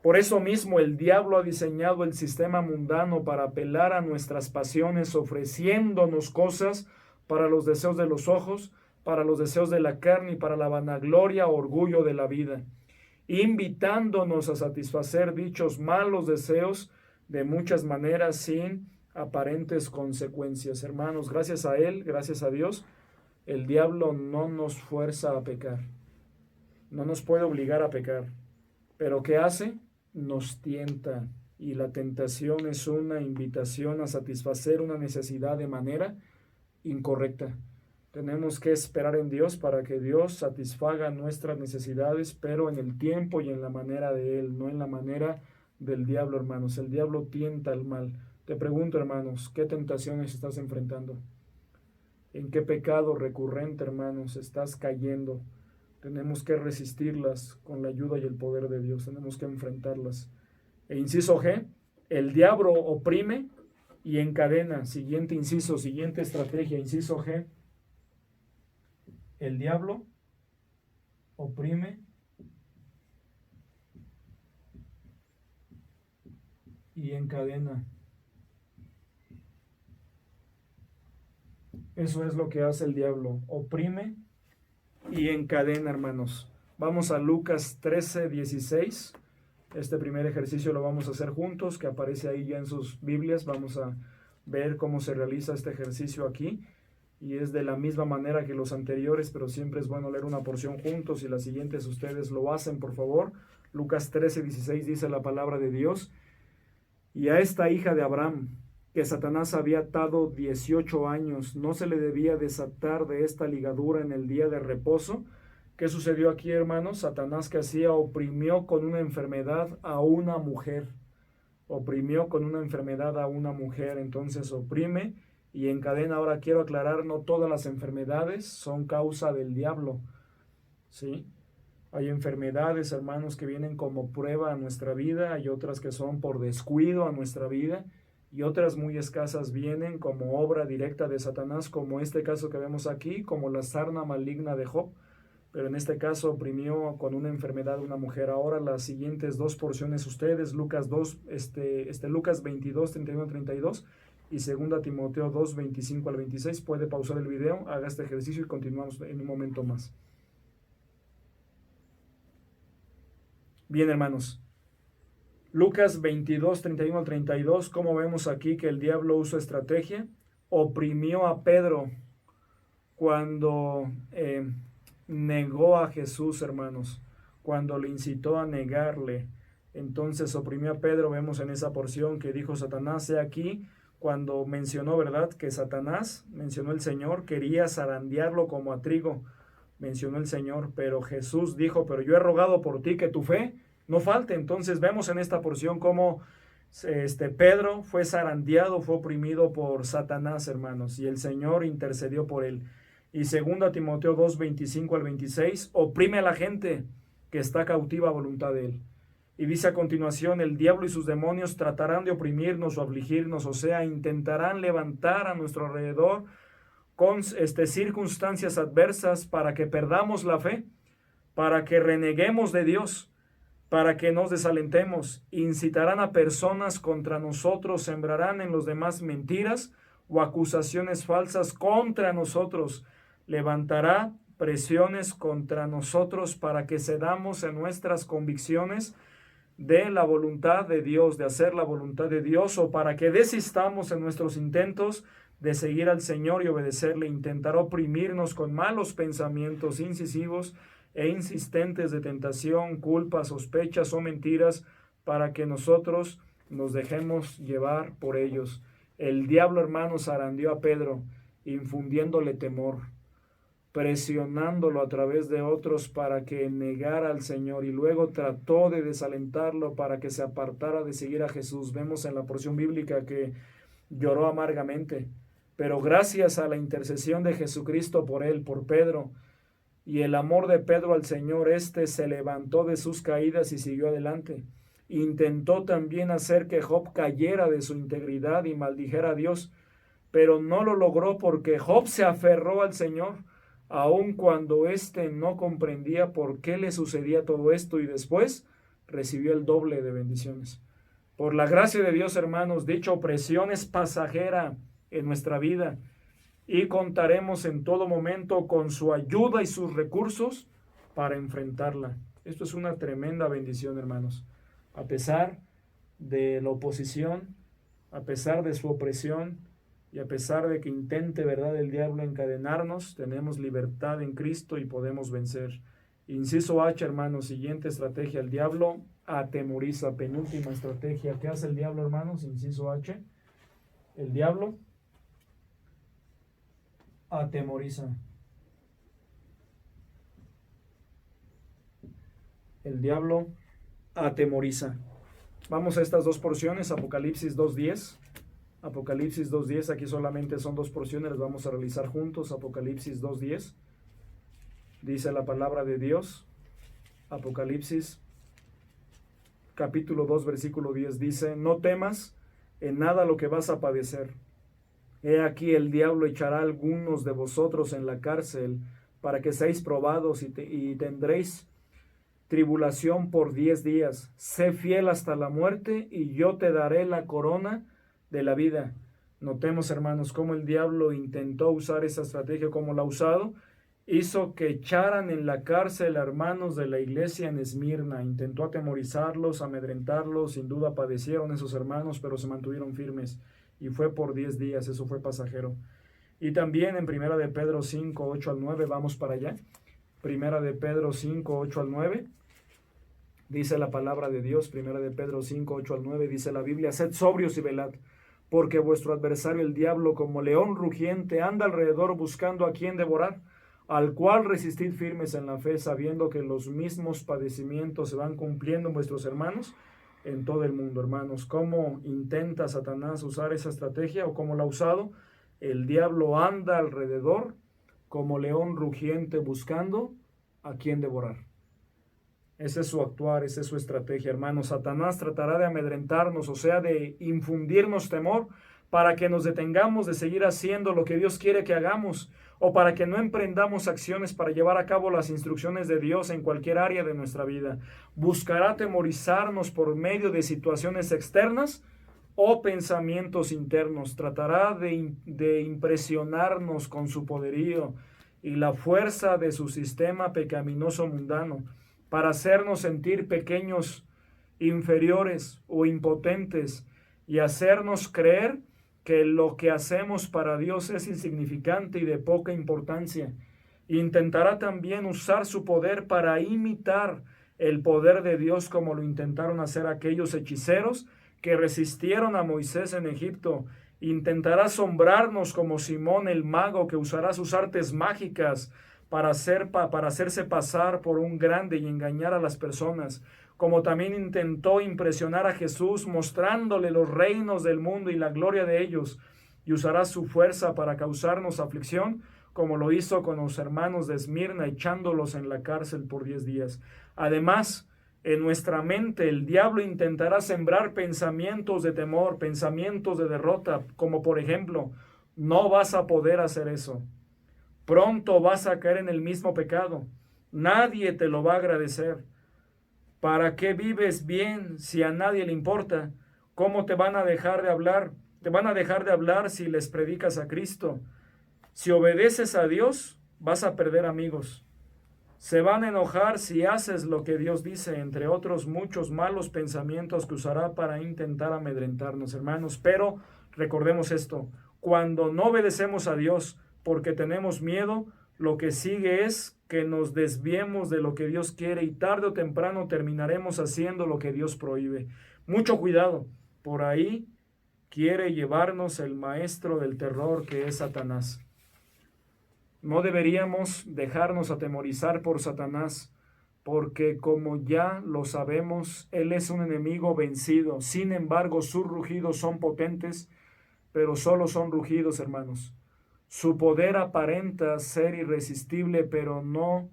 Por eso mismo el diablo ha diseñado el sistema mundano para apelar a nuestras pasiones, ofreciéndonos cosas para los deseos de los ojos, para los deseos de la carne y para la vanagloria o orgullo de la vida, invitándonos a satisfacer dichos malos deseos de muchas maneras sin aparentes consecuencias. Hermanos, gracias a Él, gracias a Dios, el diablo no nos fuerza a pecar, no nos puede obligar a pecar, pero ¿qué hace? Nos tienta, y la tentación es una invitación a satisfacer una necesidad de manera incorrecta. Tenemos que esperar en Dios para que Dios satisfaga nuestras necesidades, pero en el tiempo y en la manera de Él, no en la manera del diablo, hermanos. El diablo tienta al mal. Te pregunto, hermanos, ¿qué tentaciones estás enfrentando? ¿En qué pecado recurrente, hermanos, estás cayendo? Tenemos que resistirlas con la ayuda y el poder de Dios. Tenemos que enfrentarlas. E inciso G, el diablo oprime y encadena. Siguiente inciso, siguiente estrategia, inciso G. El diablo oprime y encadena. Eso es lo que hace el diablo, oprime y encadena, hermanos. Vamos a Lucas 13:16. Este primer ejercicio lo vamos a hacer juntos, que aparece ahí ya en sus Biblias. Vamos a ver cómo se realiza este ejercicio aquí. Y es de la misma manera que los anteriores, pero siempre es bueno leer una porción juntos y las siguientes ustedes lo hacen, por favor. Lucas 13:16 dice la palabra de Dios. Y a esta hija de Abraham, que Satanás había atado 18 años, ¿no se le debía desatar de esta ligadura en el día de reposo? ¿Qué sucedió aquí, hermanos? Satanás, que hacía, oprimió con una enfermedad a una mujer. Oprimió con una enfermedad a una mujer. Entonces oprime y encadena. Ahora quiero aclarar, no todas las enfermedades son causa del diablo, ¿sí? Hay enfermedades, hermanos, que vienen como prueba a nuestra vida, hay otras que son por descuido a nuestra vida, y otras muy escasas vienen como obra directa de Satanás, como este caso que vemos aquí, como la sarna maligna de Job, pero en este caso oprimió con una enfermedad a una mujer. Ahora las siguientes dos porciones ustedes, Lucas 2, Lucas 22, 31, 32, y 2 Timoteo 2, 25 al 26. Puede pausar el video, haga este ejercicio y continuamos en un momento más. Bien, hermanos, Lucas 22, 31 al 32, como vemos aquí que el diablo usó estrategia, oprimió a Pedro cuando negó a Jesús, hermanos, cuando le incitó a negarle. Entonces oprimió a Pedro. Vemos en esa porción que dijo Satanás, he aquí, cuando mencionó, ¿verdad?, que Satanás, mencionó el Señor, quería zarandearlo como a trigo, mencionó el Señor, pero Jesús dijo, pero yo he rogado por ti que tu fe no falte. Entonces vemos en esta porción cómo Pedro fue zarandeado, fue oprimido por Satanás, hermanos, y el Señor intercedió por él. Y 2 Timoteo 2, 25 al 26, oprime a la gente que está cautiva a voluntad de él. Y dice a continuación, el diablo y sus demonios tratarán de oprimirnos o afligirnos, o sea, intentarán levantar a nuestro alrededor con circunstancias adversas para que perdamos la fe, para que reneguemos de Dios, para que nos desalentemos. Incitarán a personas contra nosotros, sembrarán en los demás mentiras o acusaciones falsas contra nosotros. Levantará presiones contra nosotros para que cedamos en nuestras convicciones de la voluntad de Dios, de hacer la voluntad de Dios, o para que desistamos en nuestros intentos de seguir al Señor y obedecerle. Intentará oprimirnos con malos pensamientos incisivos e insistentes de tentación, culpas, sospechas o mentiras para que nosotros nos dejemos llevar por ellos. El diablo, hermanos, zarandeó a Pedro, infundiéndole temor, presionándolo a través de otros para que negara al Señor, y luego trató de desalentarlo para que se apartara de seguir a Jesús. Vemos en la porción bíblica que lloró amargamente, pero gracias a la intercesión de Jesucristo por él, por Pedro, y el amor de Pedro al Señor, éste se levantó de sus caídas y siguió adelante. Intentó también hacer que Job cayera de su integridad y maldijera a Dios, pero no lo logró porque Job se aferró al Señor, aun cuando éste no comprendía por qué le sucedía todo esto, y después recibió el doble de bendiciones. Por la gracia de Dios, hermanos, dicha opresión es pasajera en nuestra vida y contaremos en todo momento con su ayuda y sus recursos para enfrentarla. Esto es una tremenda bendición, hermanos. A pesar de la oposición, a pesar de su opresión y a pesar de que intente, ¿verdad?, el diablo encadenarnos, tenemos libertad en Cristo y podemos vencer. Inciso H, hermanos, siguiente estrategia: el diablo atemoriza. Penúltima estrategia. ¿Qué hace el diablo, hermanos? Inciso H. El diablo atemoriza. El diablo atemoriza. Vamos a estas dos porciones, Apocalipsis 2:10. Apocalipsis 2:10, aquí solamente son dos porciones, las vamos a realizar juntos. Apocalipsis 2:10. Dice la palabra de Dios. Apocalipsis capítulo 2, versículo 10 dice: no temas en nada lo que vas a padecer. He aquí el diablo echará a algunos de vosotros en la cárcel para que seáis probados y tendréis tribulación por 10 días. Sé fiel hasta la muerte y yo te daré la corona de la vida. Notemos, hermanos, cómo el diablo intentó usar esa estrategia, como la ha usado. Hizo que echaran en la cárcel a hermanos de la iglesia en Esmirna. Intentó atemorizarlos, amedrentarlos. Sin duda padecieron esos hermanos, pero se mantuvieron firmes. Y fue por 10 días, eso fue pasajero. Y también en Primera de Pedro 5, 8 al 9, vamos para allá. Primera de Pedro 5, 8 al 9. Dice la palabra de Dios, Primera de Pedro 5, 8 al 9, dice la Biblia: sed sobrios y velad, porque vuestro adversario el diablo, como león rugiente, anda alrededor buscando a quien devorar, al cual resistid firmes en la fe, sabiendo que los mismos padecimientos se van cumpliendo en vuestros hermanos en todo el mundo. Hermanos, ¿cómo intenta Satanás usar esa estrategia o cómo la ha usado? El diablo anda alrededor como león rugiente buscando a quien devorar. Ese es su actuar, esa es su estrategia, hermanos. Satanás tratará de amedrentarnos, o sea, de infundirnos temor para que nos detengamos de seguir haciendo lo que Dios quiere que hagamos, o para que no emprendamos acciones para llevar a cabo las instrucciones de Dios en cualquier área de nuestra vida. Buscará atemorizarnos por medio de situaciones externas o pensamientos internos. Tratará de impresionarnos con su poderío y la fuerza de su sistema pecaminoso mundano, para hacernos sentir pequeños, inferiores o impotentes, y hacernos creer que lo que hacemos para Dios es insignificante y de poca importancia. Intentará también usar su poder para imitar el poder de Dios, como lo intentaron hacer aquellos hechiceros que resistieron a Moisés en Egipto. Intentará asombrarnos como Simón el mago, que usará sus artes mágicas para hacerse pasar por un grande y engañar a las personas, como también intentó impresionar a Jesús mostrándole los reinos del mundo y la gloria de ellos, y usará su fuerza para causarnos aflicción, como lo hizo con los hermanos de Esmirna, echándolos en la cárcel por 10 días. Además, en nuestra mente el diablo intentará sembrar pensamientos de temor, pensamientos de derrota, como por ejemplo: no vas a poder hacer eso, pronto vas a caer en el mismo pecado, nadie te lo va a agradecer, ¿para qué vives bien si a nadie le importa? ¿Cómo te van a dejar de hablar? Te van a dejar de hablar si les predicas a Cristo. Si obedeces a Dios, vas a perder amigos. Se van a enojar si haces lo que Dios dice, entre otros muchos malos pensamientos que usará para intentar amedrentarnos, hermanos. Pero recordemos esto: cuando no obedecemos a Dios porque tenemos miedo, Lo que sigue es que nos desviemos de lo que Dios quiere y tarde o temprano terminaremos haciendo lo que Dios prohíbe. Mucho cuidado, por ahí quiere llevarnos el maestro del terror que es Satanás. No deberíamos dejarnos atemorizar por Satanás, porque como ya lo sabemos, él es un enemigo vencido. Sin embargo, sus rugidos son potentes, pero solo son rugidos, hermanos. Su poder aparenta ser irresistible, pero no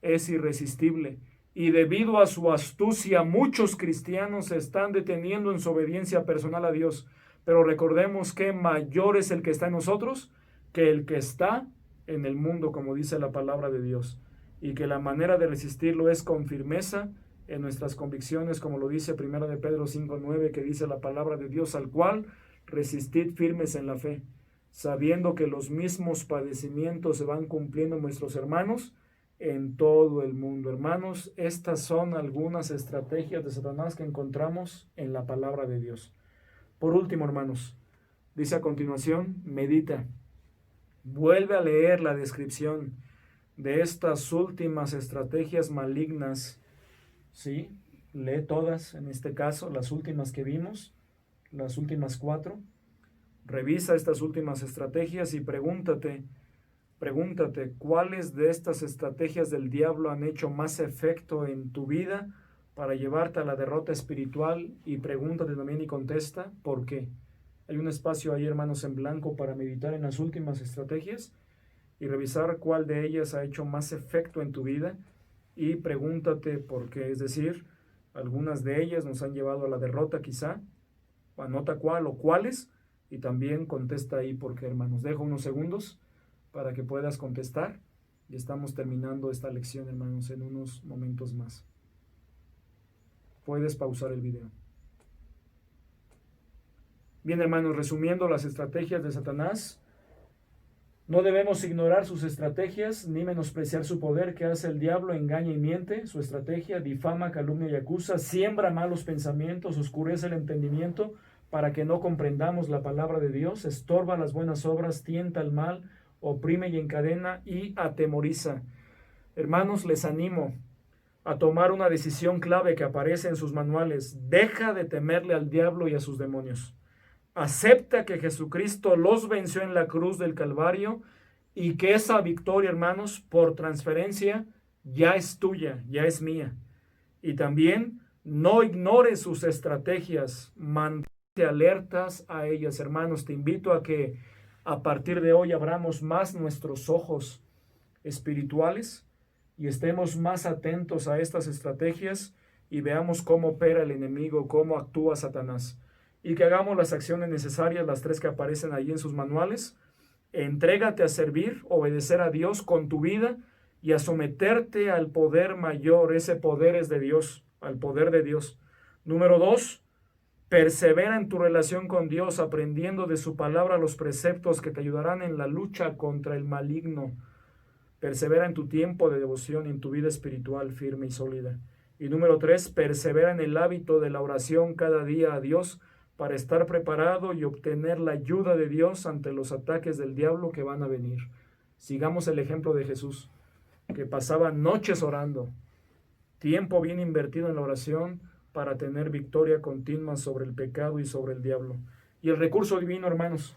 es irresistible. Y debido a su astucia, muchos cristianos se están deteniendo en su obediencia personal a Dios. Pero recordemos que mayor es el que está en nosotros que el que está en el mundo, como dice la palabra de Dios. Y que la manera de resistirlo es con firmeza en nuestras convicciones, como lo dice 1 de Pedro 5:9, que dice la palabra de Dios, al cual resistid firmes en la fe, sabiendo que los mismos padecimientos se van cumpliendo en nuestros hermanos en todo el mundo. Hermanos, estas son algunas estrategias de Satanás que encontramos en la palabra de Dios. Por último, hermanos, dice a continuación, medita. Vuelve a leer la descripción de estas últimas estrategias malignas. Sí, lee todas, en este caso, las últimas que vimos, las últimas 4. Revisa estas últimas estrategias y pregúntate, ¿cuáles de estas estrategias del diablo han hecho más efecto en tu vida para llevarte a la derrota espiritual? Y pregúntate también y contesta, ¿por qué? Hay un espacio ahí, hermanos, en blanco para meditar en las últimas estrategias y revisar cuál de ellas ha hecho más efecto en tu vida y pregúntate por qué. Es decir, algunas de ellas nos han llevado a la derrota quizá, anota cuál o cuáles y también contesta ahí por qué, hermanos. Dejo unos segundos para que puedas contestar y estamos terminando esta lección, hermanos, en unos momentos más. Puedes pausar el video. Bien, hermanos, resumiendo las estrategias de Satanás, no debemos ignorar sus estrategias ni menospreciar su poder. Que hace el diablo? Engaña y miente. Su estrategia: difama, calumnia y acusa, siembra malos pensamientos, oscurece el entendimiento para que no comprendamos la palabra de Dios, estorba las buenas obras, tienta al mal, oprime y encadena y atemoriza. Hermanos, les animo a tomar una decisión clave que aparece en sus manuales. Deja de temerle al diablo y a sus demonios. Acepta que Jesucristo los venció en la cruz del Calvario y que esa victoria, hermanos, por transferencia, ya es tuya, ya es mía. Y también no ignores sus estrategias, mantente alertas a ellas, hermanos. Te invito a que a partir de hoy abramos más nuestros ojos espirituales y estemos más atentos a estas estrategias y veamos cómo opera el enemigo, cómo actúa Satanás. Y que hagamos las acciones necesarias, las 3 que aparecen ahí en sus manuales. Entrégate a servir, obedecer a Dios con tu vida y a someterte al poder mayor. Ese poder es de Dios, al poder de Dios. Número 2, persevera en tu relación con Dios, aprendiendo de su palabra los preceptos que te ayudarán en la lucha contra el maligno. Persevera en tu tiempo de devoción y en tu vida espiritual firme y sólida. Y número 3, persevera en el hábito de la oración cada día a Dios, para estar preparado y obtener la ayuda de Dios ante los ataques del diablo que van a venir. Sigamos el ejemplo de Jesús, que pasaba noches orando, tiempo bien invertido en la oración para tener victoria continua sobre el pecado y sobre el diablo. Y el recurso divino, hermanos,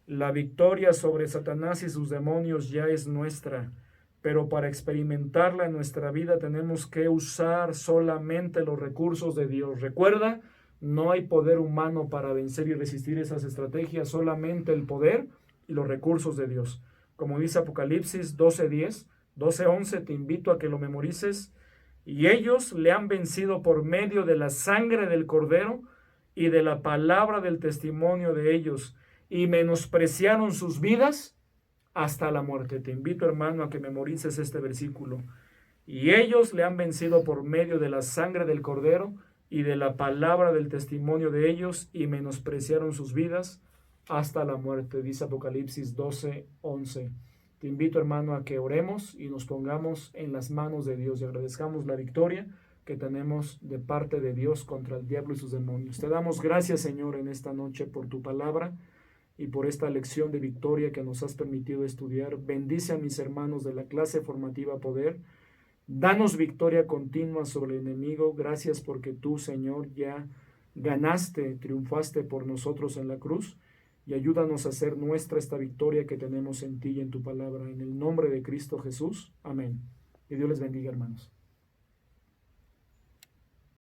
la victoria sobre Satanás y sus demonios ya es nuestra, pero para experimentarla en nuestra vida tenemos que usar solamente los recursos de Dios. Recuerda, no hay poder humano para vencer y resistir esas estrategias, solamente el poder y los recursos de Dios. Como dice Apocalipsis 12:10, 12:11, te invito a que lo memorices. Y ellos le han vencido por medio de la sangre del Cordero y de la palabra del testimonio de ellos, y menospreciaron sus vidas hasta la muerte. Te invito, hermano, a que memorices este versículo. Y ellos le han vencido por medio de la sangre del Cordero y de la palabra del testimonio de ellos, y menospreciaron sus vidas hasta la muerte, dice Apocalipsis 12:11. Te invito, hermano, a que oremos y nos pongamos en las manos de Dios y agradezcamos la victoria que tenemos de parte de Dios contra el diablo y sus demonios. Te damos gracias, Señor, en esta noche por tu palabra y por esta lección de victoria que nos has permitido estudiar. Bendice a mis hermanos de la clase formativa Poder. Danos victoria continua sobre el enemigo. Gracias porque tú, Señor, ya ganaste, triunfaste por nosotros en la cruz. Y ayúdanos a hacer nuestra esta victoria que tenemos en ti y en tu palabra. En el nombre de Cristo Jesús. Amén. Que Dios les bendiga, hermanos.